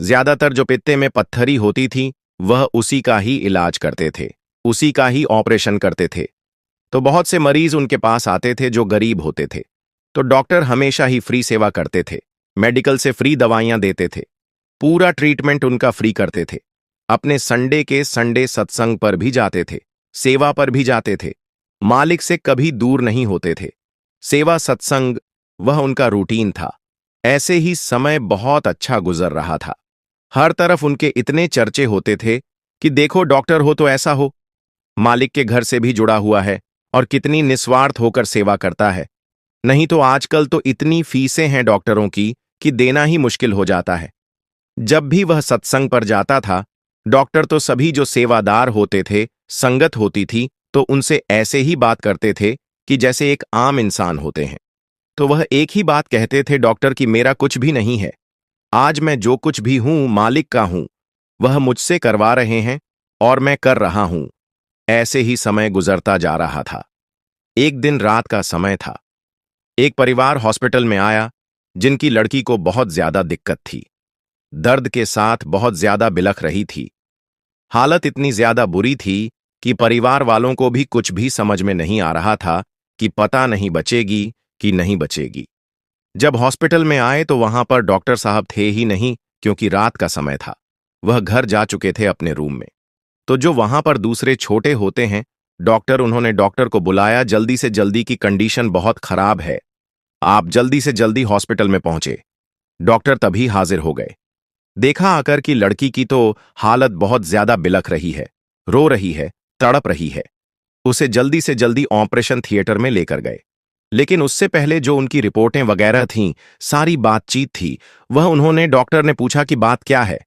ज्यादातर जो पित्ते में पत्थरी होती थी वह उसी का ही इलाज करते थे, उसी का ही ऑपरेशन करते थे। तो बहुत से मरीज उनके पास आते थे जो गरीब होते थे, तो डॉक्टर हमेशा ही फ्री सेवा करते थे, मेडिकल से फ्री दवाइयां देते थे, पूरा ट्रीटमेंट उनका फ्री करते थे। अपने संडे के संडे सत्संग पर भी जाते थे, सेवा पर भी जाते थे, मालिक से कभी दूर नहीं होते थे। सेवा सत्संग वह उनका रूटीन था। ऐसे ही समय बहुत अच्छा गुजर रहा था। हर तरफ उनके इतने चर्चे होते थे कि देखो डॉक्टर हो तो ऐसा हो, मालिक के घर से भी जुड़ा हुआ है और कितनी निस्वार्थ होकर सेवा करता है। नहीं तो आजकल तो इतनी फीसें हैं डॉक्टरों की कि देना ही मुश्किल हो जाता है। जब भी वह सत्संग पर जाता था, डॉक्टर तो सभी जो सेवादार होते थे, संगत होती थी, तो उनसे ऐसे ही बात करते थे कि जैसे एक आम इंसान होते हैं। तो वह एक ही बात कहते थे डॉक्टर कि मेरा कुछ भी नहीं है, आज मैं जो कुछ भी हूं मालिक का हूं, वह मुझसे करवा रहे हैं और मैं कर रहा हूं। ऐसे ही समय गुजरता जा रहा था। एक दिन रात का समय था। एक परिवार हॉस्पिटल में आया जिनकी लड़की को बहुत ज्यादा दिक्कत थी, दर्द के साथ बहुत ज्यादा बिलख रही थी। हालत इतनी ज्यादा बुरी थी कि परिवार वालों को भी कुछ भी समझ में नहीं आ रहा था कि पता नहीं बचेगी कि नहीं बचेगी। जब हॉस्पिटल में आए तो वहां पर डॉक्टर साहब थे ही नहीं, क्योंकि रात का समय था। वह घर जा चुके थे अपने रूम में। तो जो वहां पर दूसरे छोटे होते हैं डॉक्टर, उन्होंने डॉक्टर को बुलाया जल्दी से जल्दी की कंडीशन बहुत खराब है, आप जल्दी से जल्दी हॉस्पिटल में पहुंचे। डॉक्टर तभी हाजिर हो गए। देखा आकर कि लड़की की तो हालत बहुत ज्यादा बिलख रही है, रो रही है, तड़प रही है। उसे जल्दी से जल्दी ऑपरेशन थिएटर में लेकर गए। लेकिन उससे पहले जो उनकी रिपोर्टें वगैरह थीं, सारी बातचीत थी, वह उन्होंने डॉक्टर ने पूछा कि बात क्या है,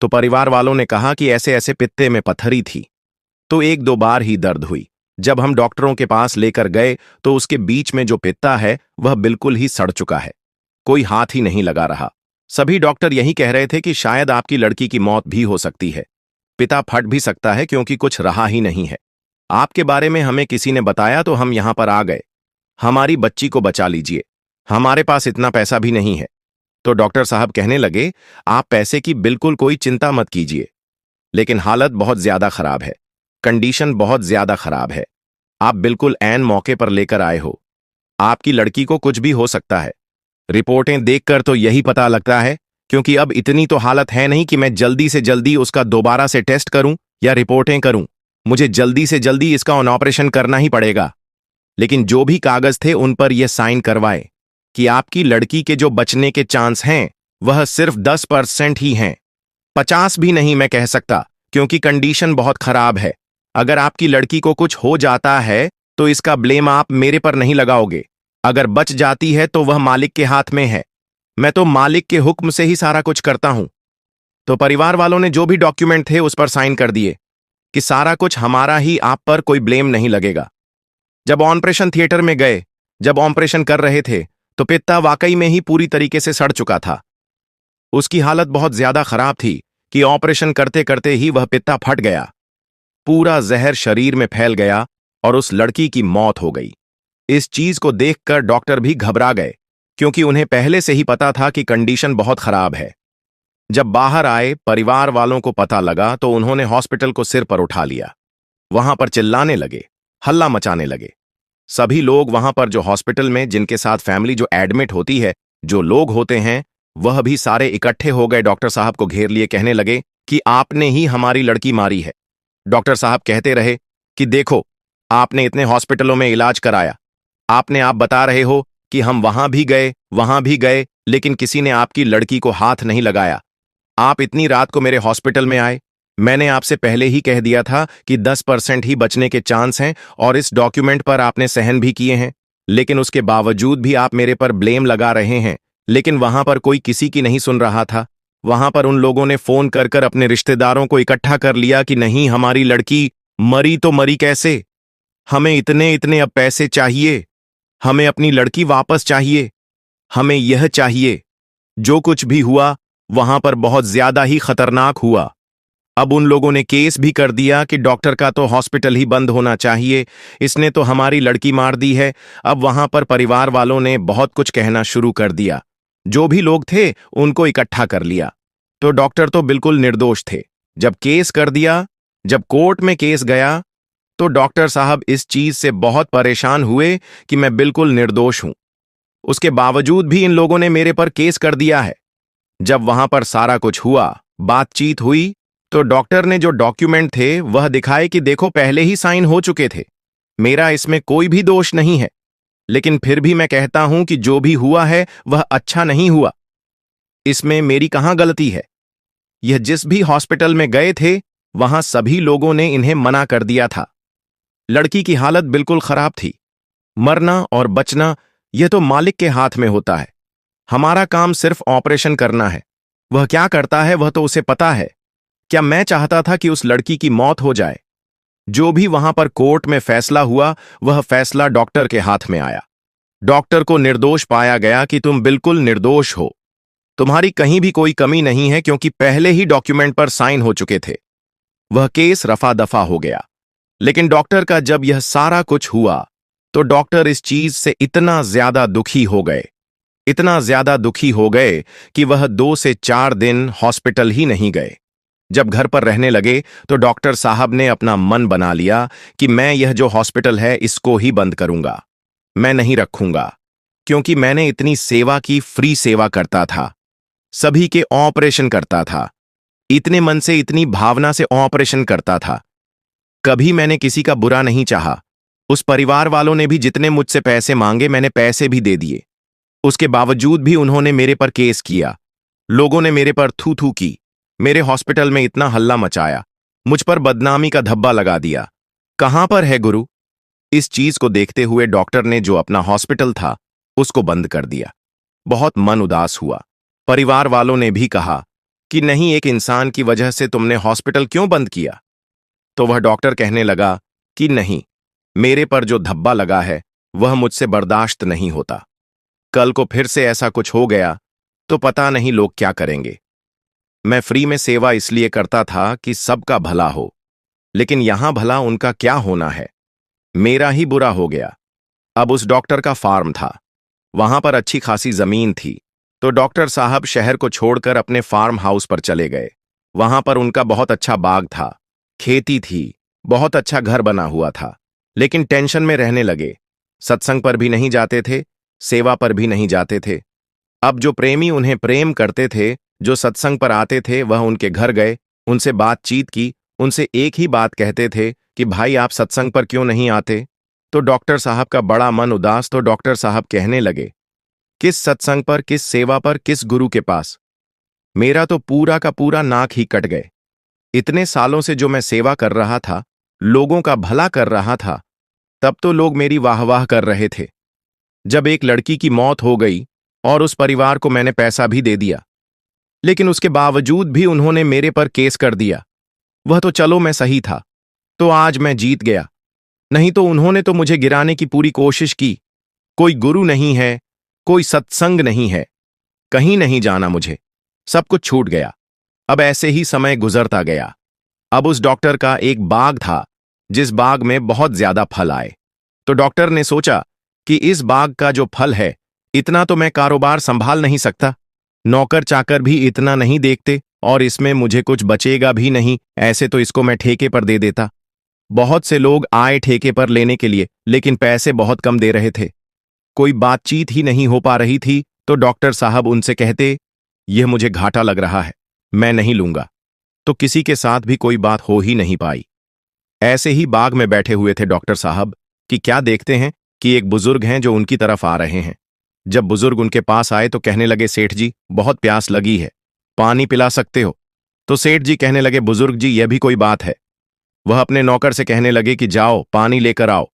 तो परिवार वालों ने कहा कि ऐसे ऐसे पित्ते में पत्थरी थी। तो एक दो बार ही दर्द हुई। जब हम डॉक्टरों के पास लेकर गए तो उसके बीच में जो पित्ता है वह बिल्कुल ही सड़ चुका है, कोई हाथ ही नहीं लगा रहा। सभी डॉक्टर यही कह रहे थे कि शायद आपकी लड़की की मौत भी हो सकती है, पिता फट भी सकता है क्योंकि कुछ रहा ही नहीं है। आपके बारे में हमें किसी ने बताया तो हम यहां पर आ गए, हमारी बच्ची को बचा लीजिए, हमारे पास इतना पैसा भी नहीं है। तो डॉक्टर साहब कहने लगे, आप पैसे की बिल्कुल कोई चिंता मत कीजिए, लेकिन हालत बहुत ज्यादा खराब है, कंडीशन बहुत ज्यादा खराब है, आप बिल्कुल ऐन मौके पर लेकर आए हो, आपकी लड़की को कुछ भी हो सकता है। रिपोर्टें देखकर तो यही पता लगता है, क्योंकि अब इतनी तो हालत है नहीं कि मैं जल्दी से जल्दी उसका दोबारा से टेस्ट करूं या रिपोर्टें करूं, मुझे जल्दी से जल्दी इसका ऑपरेशन करना ही पड़ेगा। लेकिन जो भी कागज थे उन पर यह साइन करवाए कि आपकी लड़की के जो बचने के चांस हैं वह सिर्फ 10% ही हैं, 50 भी नहीं मैं कह सकता, क्योंकि कंडीशन बहुत खराब है। अगर आपकी लड़की को कुछ हो जाता है तो इसका ब्लेम आप मेरे पर नहीं लगाओगे, अगर बच जाती है तो वह मालिक के हाथ में है, मैं तो मालिक के हुक्म से ही सारा कुछ करता हूं। तो परिवार वालों ने जो भी डॉक्यूमेंट थे उस पर साइन कर दिए कि सारा कुछ हमारा ही, आप पर कोई ब्लेम नहीं लगेगा। जब ऑपरेशन थिएटर में गए, जब ऑपरेशन कर रहे थे तो पित्ता वाकई में ही पूरी तरीके से सड़ चुका था। उसकी हालत बहुत ज्यादा खराब थी कि ऑपरेशन करते करते ही वह पित्ता फट गया, पूरा जहर शरीर में फैल गया और उस लड़की की मौत हो गई। इस चीज को देखकर डॉक्टर भी घबरा गए, क्योंकि उन्हें पहले से ही पता था कि कंडीशन बहुत खराब है। जब बाहर आए, परिवार वालों को पता लगा तो उन्होंने हॉस्पिटल को सिर पर उठा लिया, वहां पर चिल्लाने लगे, हल्ला मचाने लगे। सभी लोग वहां पर जो हॉस्पिटल में जिनके साथ फैमिली जो एडमिट होती है, जो लोग होते हैं, वह भी सारे इकट्ठे हो गए, डॉक्टर साहब को घेर लिए, कहने लगे कि आपने ही हमारी लड़की मारी है। डॉक्टर साहब कहते रहे कि देखो, आपने इतने हॉस्पिटलों में इलाज कराया, आप बता रहे हो कि हम वहां भी गए, लेकिन किसी ने आपकी लड़की को हाथ नहीं लगाया। आप इतनी रात को मेरे हॉस्पिटल में आए, मैंने आपसे पहले ही कह दिया था कि 10% ही बचने के चांस हैं और इस डॉक्यूमेंट पर आपने सहन भी किए हैं, लेकिन उसके बावजूद भी आप मेरे पर ब्लेम लगा रहे हैं। लेकिन वहां पर कोई किसी की नहीं सुन रहा था। वहां पर उन लोगों ने फोन कर कर अपने रिश्तेदारों को इकट्ठा कर लिया कि नहीं, हमारी लड़की मरी तो मरी कैसे, हमें इतने इतने अब पैसे चाहिए, हमें अपनी लड़की वापस चाहिए, हमें यह चाहिए। जो कुछ भी हुआ वहां पर बहुत ज्यादा ही खतरनाक हुआ। अब उन लोगों ने केस भी कर दिया कि डॉक्टर का तो हॉस्पिटल ही बंद होना चाहिए, इसने तो हमारी लड़की मार दी है। अब वहां पर परिवार वालों ने बहुत कुछ कहना शुरू कर दिया। जो भी लोग थे उनको इकट्ठा कर लिया। तो डॉक्टर तो बिल्कुल निर्दोष थे। जब केस कर दिया, जब कोर्ट में केस गया, तो डॉक्टर साहब इस चीज से बहुत परेशान हुए कि मैं बिल्कुल निर्दोष हूं। उसके बावजूद भी इन लोगों ने मेरे पर केस कर दिया है। जब वहां पर सारा कुछ हुआ, बातचीत हुई, तो डॉक्टर ने जो डॉक्यूमेंट थे वह दिखाए कि देखो पहले ही साइन हो चुके थे, मेरा इसमें कोई भी दोष नहीं है। लेकिन फिर भी मैं कहता हूं कि जो भी हुआ है वह अच्छा नहीं हुआ। इसमें मेरी कहां गलती है? यह जिस भी हॉस्पिटल में गए थे वहां सभी लोगों ने इन्हें मना कर दिया था। लड़की की हालत बिल्कुल खराब थी। मरना और बचना यह तो मालिक के हाथ में होता है। हमारा काम सिर्फ ऑपरेशन करना है। वह क्या करता है वह तो उसे पता है। क्या मैं चाहता था कि उस लड़की की मौत हो जाए? जो भी वहां पर कोर्ट में फैसला हुआ वह फैसला डॉक्टर के हाथ में आया। डॉक्टर को निर्दोष पाया गया कि तुम बिल्कुल निर्दोष हो, तुम्हारी कहीं भी कोई कमी नहीं है, क्योंकि पहले ही डॉक्यूमेंट पर साइन हो चुके थे। वह केस रफा दफा हो गया। लेकिन डॉक्टर का जब यह सारा कुछ हुआ तो डॉक्टर इस चीज से इतना ज्यादा दुखी हो गए, इतना ज्यादा दुखी हो गए कि वह 2 से 4 दिन हॉस्पिटल ही नहीं गए। जब घर पर रहने लगे तो डॉक्टर साहब ने अपना मन बना लिया कि मैं यह जो हॉस्पिटल है इसको ही बंद करूंगा, मैं नहीं रखूंगा। क्योंकि मैंने इतनी सेवा की, फ्री सेवा करता था, सभी के ऑपरेशन करता था, इतने मन से, इतनी भावना से ऑपरेशन करता था। कभी मैंने किसी का बुरा नहीं चाहा। उस परिवार वालों ने भी जितने मुझसे पैसे मांगे मैंने पैसे भी दे दिए। उसके बावजूद भी उन्होंने मेरे पर केस किया। लोगों ने मेरे पर थू थू की, मेरे हॉस्पिटल में इतना हल्ला मचाया, मुझ पर बदनामी का धब्बा लगा दिया। कहां पर है गुरु? इस चीज को देखते हुए डॉक्टर ने जो अपना हॉस्पिटल था उसको बंद कर दिया। बहुत मन उदास हुआ। परिवार वालों ने भी कहा कि नहीं, एक इंसान की वजह से तुमने हॉस्पिटल क्यों बंद किया? तो वह डॉक्टर कहने लगा कि नहीं, मेरे पर जो धब्बा लगा है वह मुझसे बर्दाश्त नहीं होता। कल को फिर से ऐसा कुछ हो गया तो पता नहीं लोग क्या करेंगे। मैं फ्री में सेवा इसलिए करता था कि सबका भला हो, लेकिन यहां भला उनका क्या होना है, मेरा ही बुरा हो गया। अब उस डॉक्टर का फार्म था, वहां पर अच्छी खासी जमीन थी, तो डॉक्टर साहब शहर को छोड़कर अपने फार्म हाउस पर चले गए। वहां पर उनका बहुत अच्छा बाग था, खेती थी, बहुत अच्छा घर बना हुआ था। लेकिन टेंशन में रहने लगे। सत्संग पर भी नहीं जाते थे, सेवा पर भी नहीं जाते थे। अब जो प्रेमी उन्हें प्रेम करते थे, जो सत्संग पर आते थे, वह उनके घर गए, उनसे बातचीत की, उनसे एक ही बात कहते थे कि भाई आप सत्संग पर क्यों नहीं आते? तो डॉक्टर साहब का बड़ा मन उदास। तो डॉक्टर साहब कहने लगे, किस सत्संग पर, किस सेवा पर, किस गुरु के पास? मेरा तो पूरा का पूरा नाक ही कट गए। इतने सालों से जो मैं सेवा कर रहा था, लोगों का भला कर रहा था, तब तो लोग मेरी वाहवाह कर रहे थे। जब एक लड़की की मौत हो गई और उस परिवार को मैंने पैसा भी दे दिया, लेकिन उसके बावजूद भी उन्होंने मेरे पर केस कर दिया। वह तो चलो मैं सही था, तो आज मैं जीत गया, नहीं तो उन्होंने तो मुझे गिराने की पूरी कोशिश की। कोई गुरु नहीं है, कोई सत्संग नहीं है, कहीं नहीं जाना मुझे, सब कुछ छूट गया। अब ऐसे ही समय गुजरता गया। अब उस डॉक्टर का एक बाग था, जिस बाग में बहुत ज्यादा फल आए। तो डॉक्टर ने सोचा कि इस बाग का जो फल है, इतना तो मैं कारोबार संभाल नहीं सकता, नौकर चाकर भी इतना नहीं देखते, और इसमें मुझे कुछ बचेगा भी नहीं। ऐसे तो इसको मैं ठेके पर दे देता। बहुत से लोग आए ठेके पर लेने के लिए, लेकिन पैसे बहुत कम दे रहे थे। कोई बातचीत ही नहीं हो पा रही थी। तो डॉक्टर साहब उनसे कहते, यह मुझे घाटा लग रहा है, मैं नहीं लूंगा। तो किसी के साथ भी कोई बात हो ही नहीं पाई। ऐसे ही बाग में बैठे हुए थे डॉक्टर साहब कि क्या देखते हैं कि एक बुजुर्ग हैं जो उनकी तरफ आ रहे हैं। जब बुजुर्ग उनके पास आए तो कहने लगे, सेठ जी बहुत प्यास लगी है, पानी पिला सकते हो? तो सेठ जी कहने लगे, बुजुर्ग जी यह भी कोई बात है? वह अपने नौकर से कहने लगे कि जाओ पानी लेकर आओ।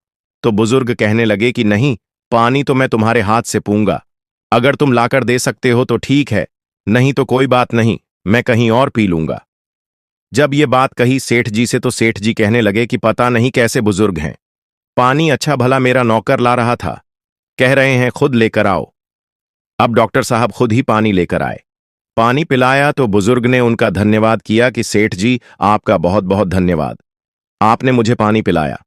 तो बुजुर्ग कहने लगे कि नहीं, पानी तो मैं तुम्हारे हाथ से पीऊंगा, अगर तुम लाकर दे सकते हो तो ठीक है, नहीं तो कोई बात नहीं, मैं कहीं और पी लूंगा। जब ये बात कही सेठ जी से, तो सेठ जी कहने लगे कि पता नहीं कैसे बुजुर्ग हैं, पानी अच्छा भला मेरा नौकर ला रहा था, कह रहे हैं खुद लेकर आओ। अब डॉक्टर साहब खुद ही पानी लेकर आए, पानी पिलाया। तो बुजुर्ग ने उनका धन्यवाद किया कि सेठ जी आपका बहुत बहुत धन्यवाद, आपने मुझे पानी पिलाया।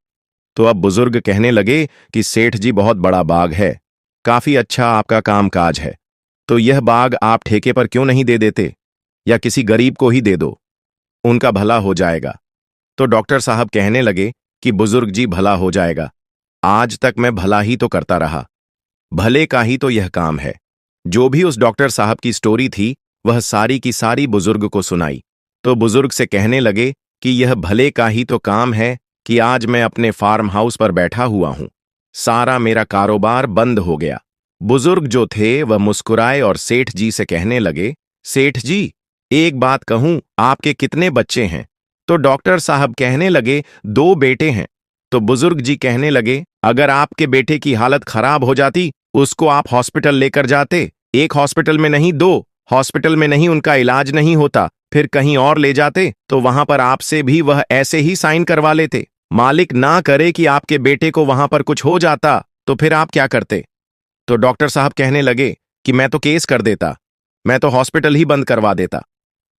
तो अब बुजुर्ग कहने लगे कि सेठ जी बहुत बड़ा बाग है, काफी अच्छा आपका काम काज है, तो यह बाग आप ठेके पर क्यों नहीं दे देते? या किसी गरीब को ही दे दो, उनका भला हो जाएगा। तो डॉक्टर साहब कहने लगे कि बुजुर्ग जी, भला हो जाएगा। आज तक मैं भला ही तो करता रहा, भले का ही तो यह काम है। जो भी उस डॉक्टर साहब की स्टोरी थी वह सारी की सारी बुजुर्ग को सुनाई। तो बुजुर्ग से कहने लगे कि यह भले का ही तो काम है कि आज मैं अपने फार्म हाउस पर बैठा हुआ हूं, सारा मेरा कारोबार बंद हो गया। बुजुर्ग जो थे वह मुस्कुराए और सेठ जी से कहने लगे, सेठ जी, एक बात कहूं, आपके कितने बच्चे हैं? तो डॉक्टर साहब कहने लगे, 2 बेटे हैं। तो बुजुर्ग जी कहने लगे, अगर आपके बेटे की हालत खराब हो जाती, उसको आप हॉस्पिटल लेकर जाते। एक हॉस्पिटल में नहीं, 2 हॉस्पिटल में नहीं, उनका इलाज नहीं होता, फिर कहीं और ले जाते तो वहां पर आपसे भी वह ऐसे ही साइन करवा लेते। मालिक ना करे कि आपके बेटे को वहां पर कुछ हो जाता तो फिर आप क्या करते? तो डॉक्टर साहब कहने लगे कि मैं तो केस कर देता, मैं तो हॉस्पिटल ही बंद करवा देता।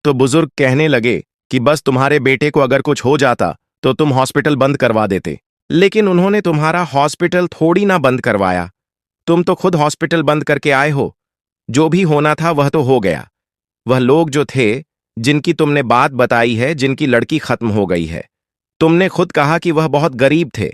तो बुजुर्ग कहने लगे कि बस तुम्हारे बेटे को अगर कुछ हो जाता तो तुम हॉस्पिटल बंद करवा देते, लेकिन उन्होंने तुम्हारा हॉस्पिटल थोड़ी ना बंद करवाया, तुम तो खुद हॉस्पिटल बंद करके आए हो। जो भी होना था वह तो हो गया। वह लोग जो थे जिनकी तुमने बात बताई है, जिनकी लड़की खत्म हो गई है, तुमने खुद कहा कि वह बहुत गरीब थे।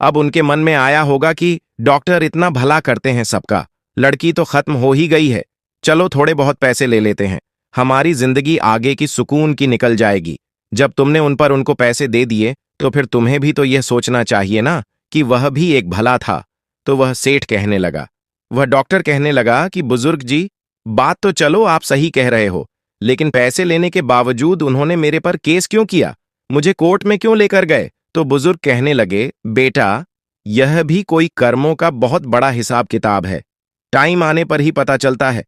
अब उनके मन में आया होगा कि डॉक्टर इतना भला करते हैं सबका, लड़की तो खत्म हो ही गई है, चलो थोड़े बहुत पैसे ले लेते हैं, हमारी जिंदगी आगे की सुकून की निकल जाएगी। जब तुमने उन पर उनको पैसे दे दिए तो फिर तुम्हें भी तो यह सोचना चाहिए ना कि वह भी एक भला था। तो वह सेठ कहने लगा, वह डॉक्टर कहने लगा कि बुजुर्ग जी, बात तो चलो आप सही कह रहे हो, लेकिन पैसे लेने के बावजूद उन्होंने मेरे पर केस क्यों किया, मुझे कोर्ट में क्यों लेकर गए? तो बुजुर्ग कहने लगे, बेटा, यह भी कोई कर्मों का बहुत बड़ा हिसाब किताब है, टाइम आने पर ही पता चलता है।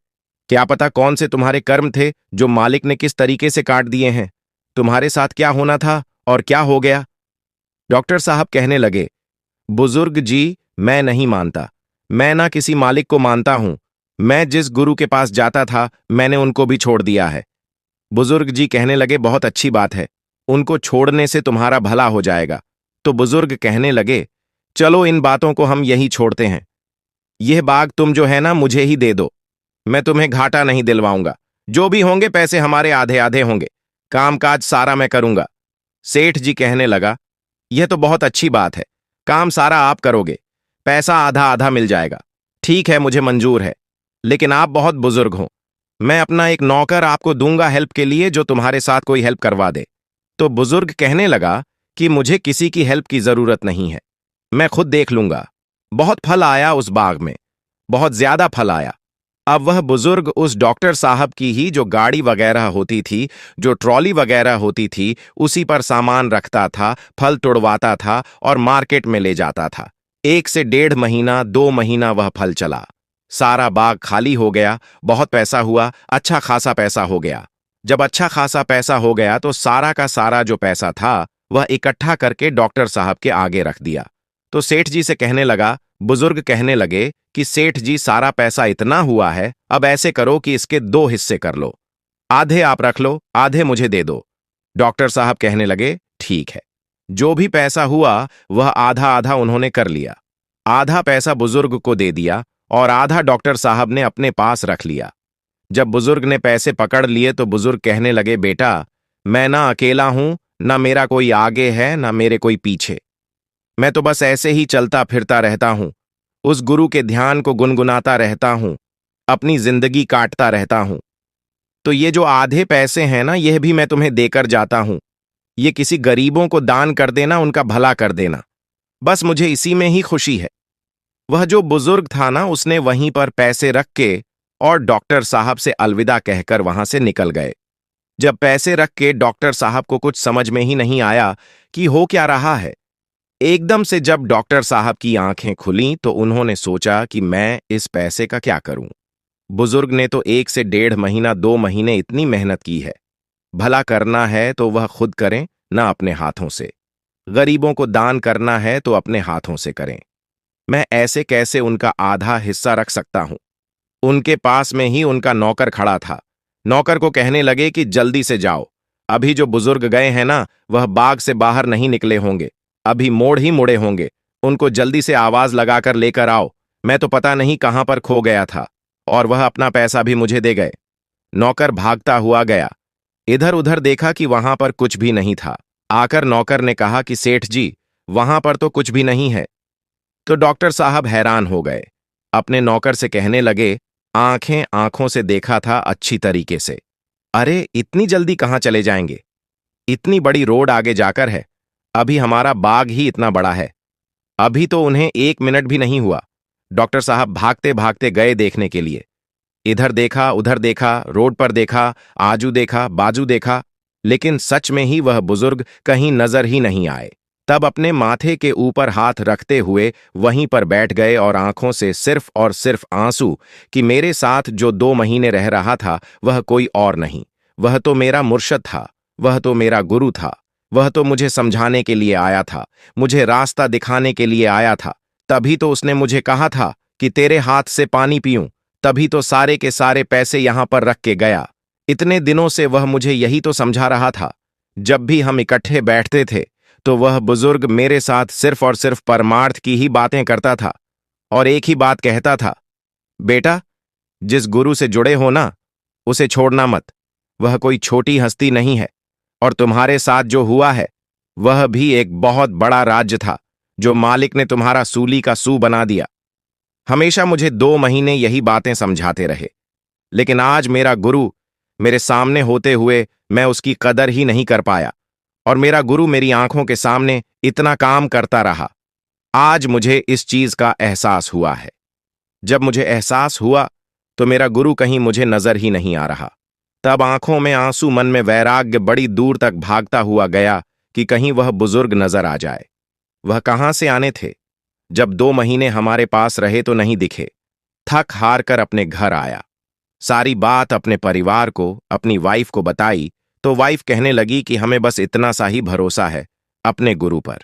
क्या पता कौन से तुम्हारे कर्म थे जो मालिक ने किस तरीके से काट दिए हैं, तुम्हारे साथ क्या होना था और क्या हो गया। डॉक्टर साहब कहने लगे, बुजुर्ग जी, मैं नहीं मानता, मैं ना किसी मालिक को मानता हूं, मैं जिस गुरु के पास जाता था मैंने उनको भी छोड़ दिया है। बुजुर्ग जी कहने लगे, बहुत अच्छी बात है, उनको छोड़ने से तुम्हारा भला हो जाएगा। तो बुजुर्ग कहने लगे, चलो इन बातों को हम यही छोड़ते हैं, यह बाग तुम जो है ना मुझे ही दे दो, मैं तुम्हें घाटा नहीं दिलवाऊंगा, जो भी होंगे पैसे हमारे आधे आधे होंगे, कामकाज सारा मैं करूंगा। सेठ जी कहने लगा, यह तो बहुत अच्छी बात है, काम सारा आप करोगे, पैसा आधा आधा मिल जाएगा, ठीक है, मुझे मंजूर है, लेकिन आप बहुत बुजुर्ग हो, मैं अपना एक नौकर आपको दूंगा हेल्प के लिए, जो तुम्हारे साथ कोई हेल्प करवा दे। तो बुजुर्ग कहने लगा कि मुझे किसी की हेल्प की जरूरत नहीं है, मैं खुद देख लूंगा। बहुत फल आया उस बाग में, बहुत ज्यादा फल आया। अब वह बुजुर्ग उस डॉक्टर साहब की ही जो गाड़ी वगैरह होती थी, जो ट्रॉली वगैरह होती थी, उसी पर सामान रखता था, फल तोड़वाता था और मार्केट में ले जाता था। 1 से 1.5 महीना, 2 महीना वह फल चला, सारा बाग खाली हो गया, बहुत पैसा हुआ, अच्छा खासा पैसा हो गया। जब अच्छा खासा पैसा हो गया तो सारा का सारा जो पैसा था वह इकट्ठा करके डॉक्टर साहब के आगे रख दिया। तो सेठ जी से कहने लगा, बुजुर्ग कहने लगे कि सेठ जी, सारा पैसा इतना हुआ है, अब ऐसे करो कि इसके 2 हिस्से कर लो, आधे आप रख लो, आधे मुझे दे दो। डॉक्टर साहब कहने लगे, ठीक है। जो भी पैसा हुआ वह आधा आधा उन्होंने कर लिया, आधा पैसा बुजुर्ग को दे दिया और आधा डॉक्टर साहब ने अपने पास रख लिया। जब बुजुर्ग ने पैसे पकड़ लिए तो बुजुर्ग कहने लगे, बेटा, मैं ना अकेला हूं, ना मेरा कोई आगे है, ना मेरे कोई पीछे, मैं तो बस ऐसे ही चलता फिरता रहता हूं, उस गुरु के ध्यान को गुनगुनाता रहता हूं, अपनी जिंदगी काटता रहता हूं। तो ये जो आधे पैसे हैं ना, यह भी मैं तुम्हें देकर जाता हूं, ये किसी गरीबों को दान कर देना, उनका भला कर देना, बस मुझे इसी में ही खुशी है। वह जो बुजुर्ग था ना, उसने वहीं पर पैसे रख के और डॉक्टर साहब से अलविदा कहकर वहां से निकल गए। जब पैसे रख के डॉक्टर साहब को कुछ समझ में ही नहीं आया कि हो क्या रहा है, एकदम से जब डॉक्टर साहब की आंखें खुलीं तो उन्होंने सोचा कि मैं इस पैसे का क्या करूं। बुजुर्ग ने तो 1 से 1.5 महीना, 2 महीने इतनी मेहनत की है, भला करना है तो वह खुद करें, ना अपने हाथों से, गरीबों को दान करना है तो अपने हाथों से करें, मैं ऐसे कैसे उनका आधा हिस्सा रख सकता हूं। उनके पास में ही उनका नौकर खड़ा था, नौकर को कहने लगे कि जल्दी से जाओ, अभी जो बुजुर्ग गए हैं ना, वह बाग से बाहर नहीं निकले होंगे, अभी मोड़ ही मुड़े होंगे, उनको जल्दी से आवाज लगाकर लेकर आओ, मैं तो पता नहीं कहां पर खो गया था, और वह अपना पैसा भी मुझे दे गए। नौकर भागता हुआ गया, इधर उधर देखा कि वहां पर कुछ भी नहीं था। आकर नौकर ने कहा कि सेठ जी, वहां पर तो कुछ भी नहीं है। तो डॉक्टर साहब हैरान हो गए। अपने नौकर से कहने लगे, आंखें आंखों से देखा था अच्छी तरीके से। अरे इतनी जल्दी कहाँ चले जाएंगे? इतनी बड़ी रोड आगे जाकर है। अभी हमारा बाग ही इतना बड़ा है। अभी तो उन्हें 1 मिनट भी नहीं हुआ। डॉक्टर साहब भागते भागते गए देखने के लिए। इधर देखा, उधर देखा, रोड पर देखा, आजू देखा, बाजू देखा, लेकिन सच में ही वह बुजुर्ग कहीं नजर ही नहीं आए। तब अपने माथे के ऊपर हाथ रखते हुए वहीं पर बैठ गए और आंखों से सिर्फ और सिर्फ आंसू कि मेरे साथ जो 2 महीने रह रहा था वह कोई और नहीं, वह तो मेरा मुर्शद था, वह तो मेरा गुरु था, वह तो मुझे समझाने के लिए आया था, मुझे रास्ता दिखाने के लिए आया था। तभी तो उसने मुझे कहा था कि तेरे हाथ से पानी पीऊं, तभी तो सारे के सारे पैसे यहां पर रख के गया। इतने दिनों से वह मुझे यही तो समझा रहा था। जब भी हम इकट्ठे बैठते थे तो वह बुजुर्ग मेरे साथ सिर्फ और सिर्फ परमार्थ की ही बातें करता था और एक ही बात कहता था, बेटा, जिस गुरु से जुड़े हो ना, उसे छोड़ना मत। वह कोई छोटी हस्ती नहीं है और तुम्हारे साथ जो हुआ है वह भी एक बहुत बड़ा राज्य था जो मालिक ने तुम्हारा सूली का सू बना दिया। हमेशा मुझे 2 महीने यही बातें समझाते रहे, लेकिन आज मेरा गुरु मेरे सामने होते हुए मैं उसकी कदर ही नहीं कर पाया और मेरा गुरु मेरी आंखों के सामने इतना काम करता रहा। आज मुझे इस चीज का एहसास हुआ है। जब मुझे एहसास हुआ तो मेरा गुरु कहीं मुझे नजर ही नहीं आ रहा। तब आंखों में आंसू, मन में वैराग्य बड़ी दूर तक भागता हुआ गया कि कहीं वह बुजुर्ग नजर आ जाए। वह कहां से आने थे? जब 2 महीने हमारे पास रहे तो नहीं दिखे। थक हार कर अपने घर आया। सारी बात अपने परिवार को, अपनी वाइफ को बताई तो वाइफ कहने लगी कि हमें बस इतना सा ही भरोसा है अपने गुरु पर।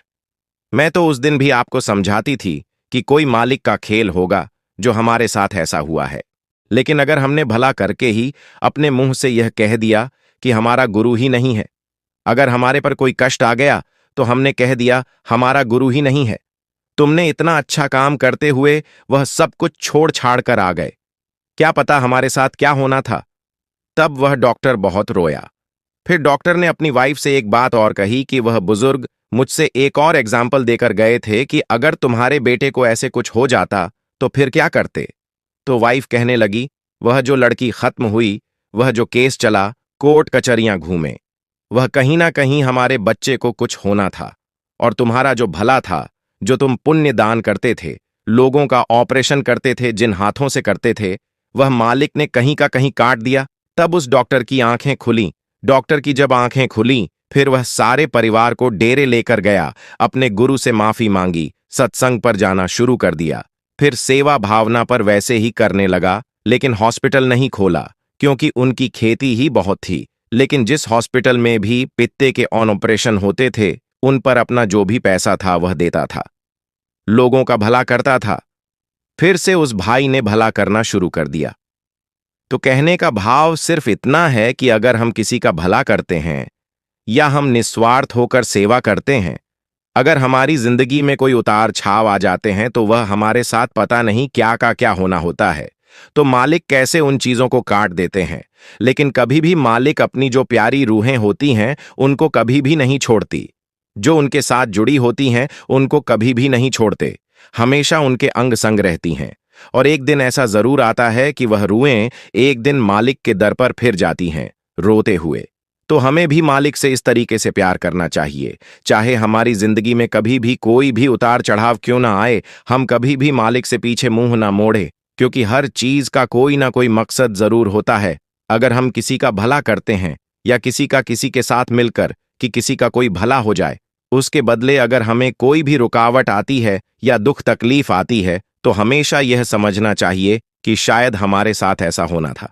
मैं तो उस दिन भी आपको समझाती थी कि कोई मालिक का खेल होगा जो हमारे साथ ऐसा हुआ है, लेकिन अगर हमने भला करके ही अपने मुंह से यह कह दिया कि हमारा गुरु ही नहीं है, अगर हमारे पर कोई कष्ट आ गया तो हमने कह दिया हमारा गुरु ही नहीं है। तुमने इतना अच्छा काम करते हुए वह सब कुछ छोड़ छाड़ कर आ गए, क्या पता हमारे साथ क्या होना था। तब वह डॉक्टर बहुत रोया। फिर डॉक्टर ने अपनी वाइफ से एक बात और कही कि वह बुजुर्ग मुझसे एक और एग्जाम्पल देकर गए थे कि अगर तुम्हारे बेटे को ऐसे कुछ हो जाता तो फिर क्या करते। तो वाइफ कहने लगी, वह जो लड़की खत्म हुई, वह जो केस चला, कोर्ट कचहरियां घूमे, वह कहीं ना कहीं हमारे बच्चे को कुछ होना था। और तुम्हारा जो भला था, जो तुम पुण्य दान करते थे, लोगों का ऑपरेशन करते थे जिन हाथों से करते थे, वह मालिक ने कहीं का कहीं काट दिया। तब उस डॉक्टर की आंखें खुली। डॉक्टर की जब आंखें खुली फिर वह सारे परिवार को डेरे लेकर गया, अपने गुरु से माफी मांगी, सत्संग पर जाना शुरू कर दिया, फिर सेवा भावना पर वैसे ही करने लगा। लेकिन हॉस्पिटल नहीं खोला क्योंकि उनकी खेती ही बहुत थी। लेकिन जिस हॉस्पिटल में भी पित्ते के ऑन ऑपरेशन होते थे उन पर अपना जो भी पैसा था वह देता था, लोगों का भला करता था। फिर से उस भाई ने भला करना शुरू कर दिया। तो कहने का भाव सिर्फ इतना है कि अगर हम किसी का भला करते हैं या हम निस्वार्थ होकर सेवा करते हैं, अगर हमारी जिंदगी में कोई उतार छाव आ जाते हैं तो वह हमारे साथ पता नहीं क्या का क्या होना होता है। तो मालिक कैसे उन चीजों को काट देते हैं, लेकिन कभी भी मालिक अपनी जो प्यारी रूहें होती हैं उनको कभी भी नहीं छोड़ती। जो उनके साथ जुड़ी होती हैं उनको कभी भी नहीं छोड़ते, हमेशा उनके अंग संग रहती हैं। और एक दिन ऐसा जरूर आता है कि वह रूहें एक दिन मालिक के दर पर फिर जाती हैं रोते हुए। तो हमें भी मालिक से इस तरीके से प्यार करना चाहिए, चाहे हमारी जिंदगी में कभी भी कोई भी उतार चढ़ाव क्यों ना आए, हम कभी भी मालिक से पीछे मुंह ना मोड़े, क्योंकि हर चीज का कोई ना कोई मकसद जरूर होता है। अगर हम किसी का भला करते हैं या किसी का किसी के साथ मिलकर कि किसी का कोई भला हो जाए, उसके बदले अगर हमें कोई भी रुकावट आती है या दुख तकलीफ आती है तो हमेशा यह समझना चाहिए कि शायद हमारे साथ ऐसा होना था।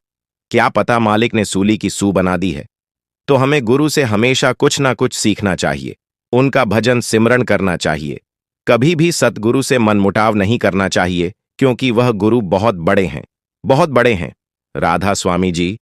क्या पता मालिक ने सूली की सू बना दी है। तो हमें गुरु से हमेशा कुछ ना कुछ सीखना चाहिए, उनका भजन सिमरण करना चाहिए। कभी भी सतगुरु से मनमुटाव नहीं करना चाहिए, क्योंकि वह गुरु बहुत बड़े हैं, बहुत बड़े हैं। राधा स्वामी जी।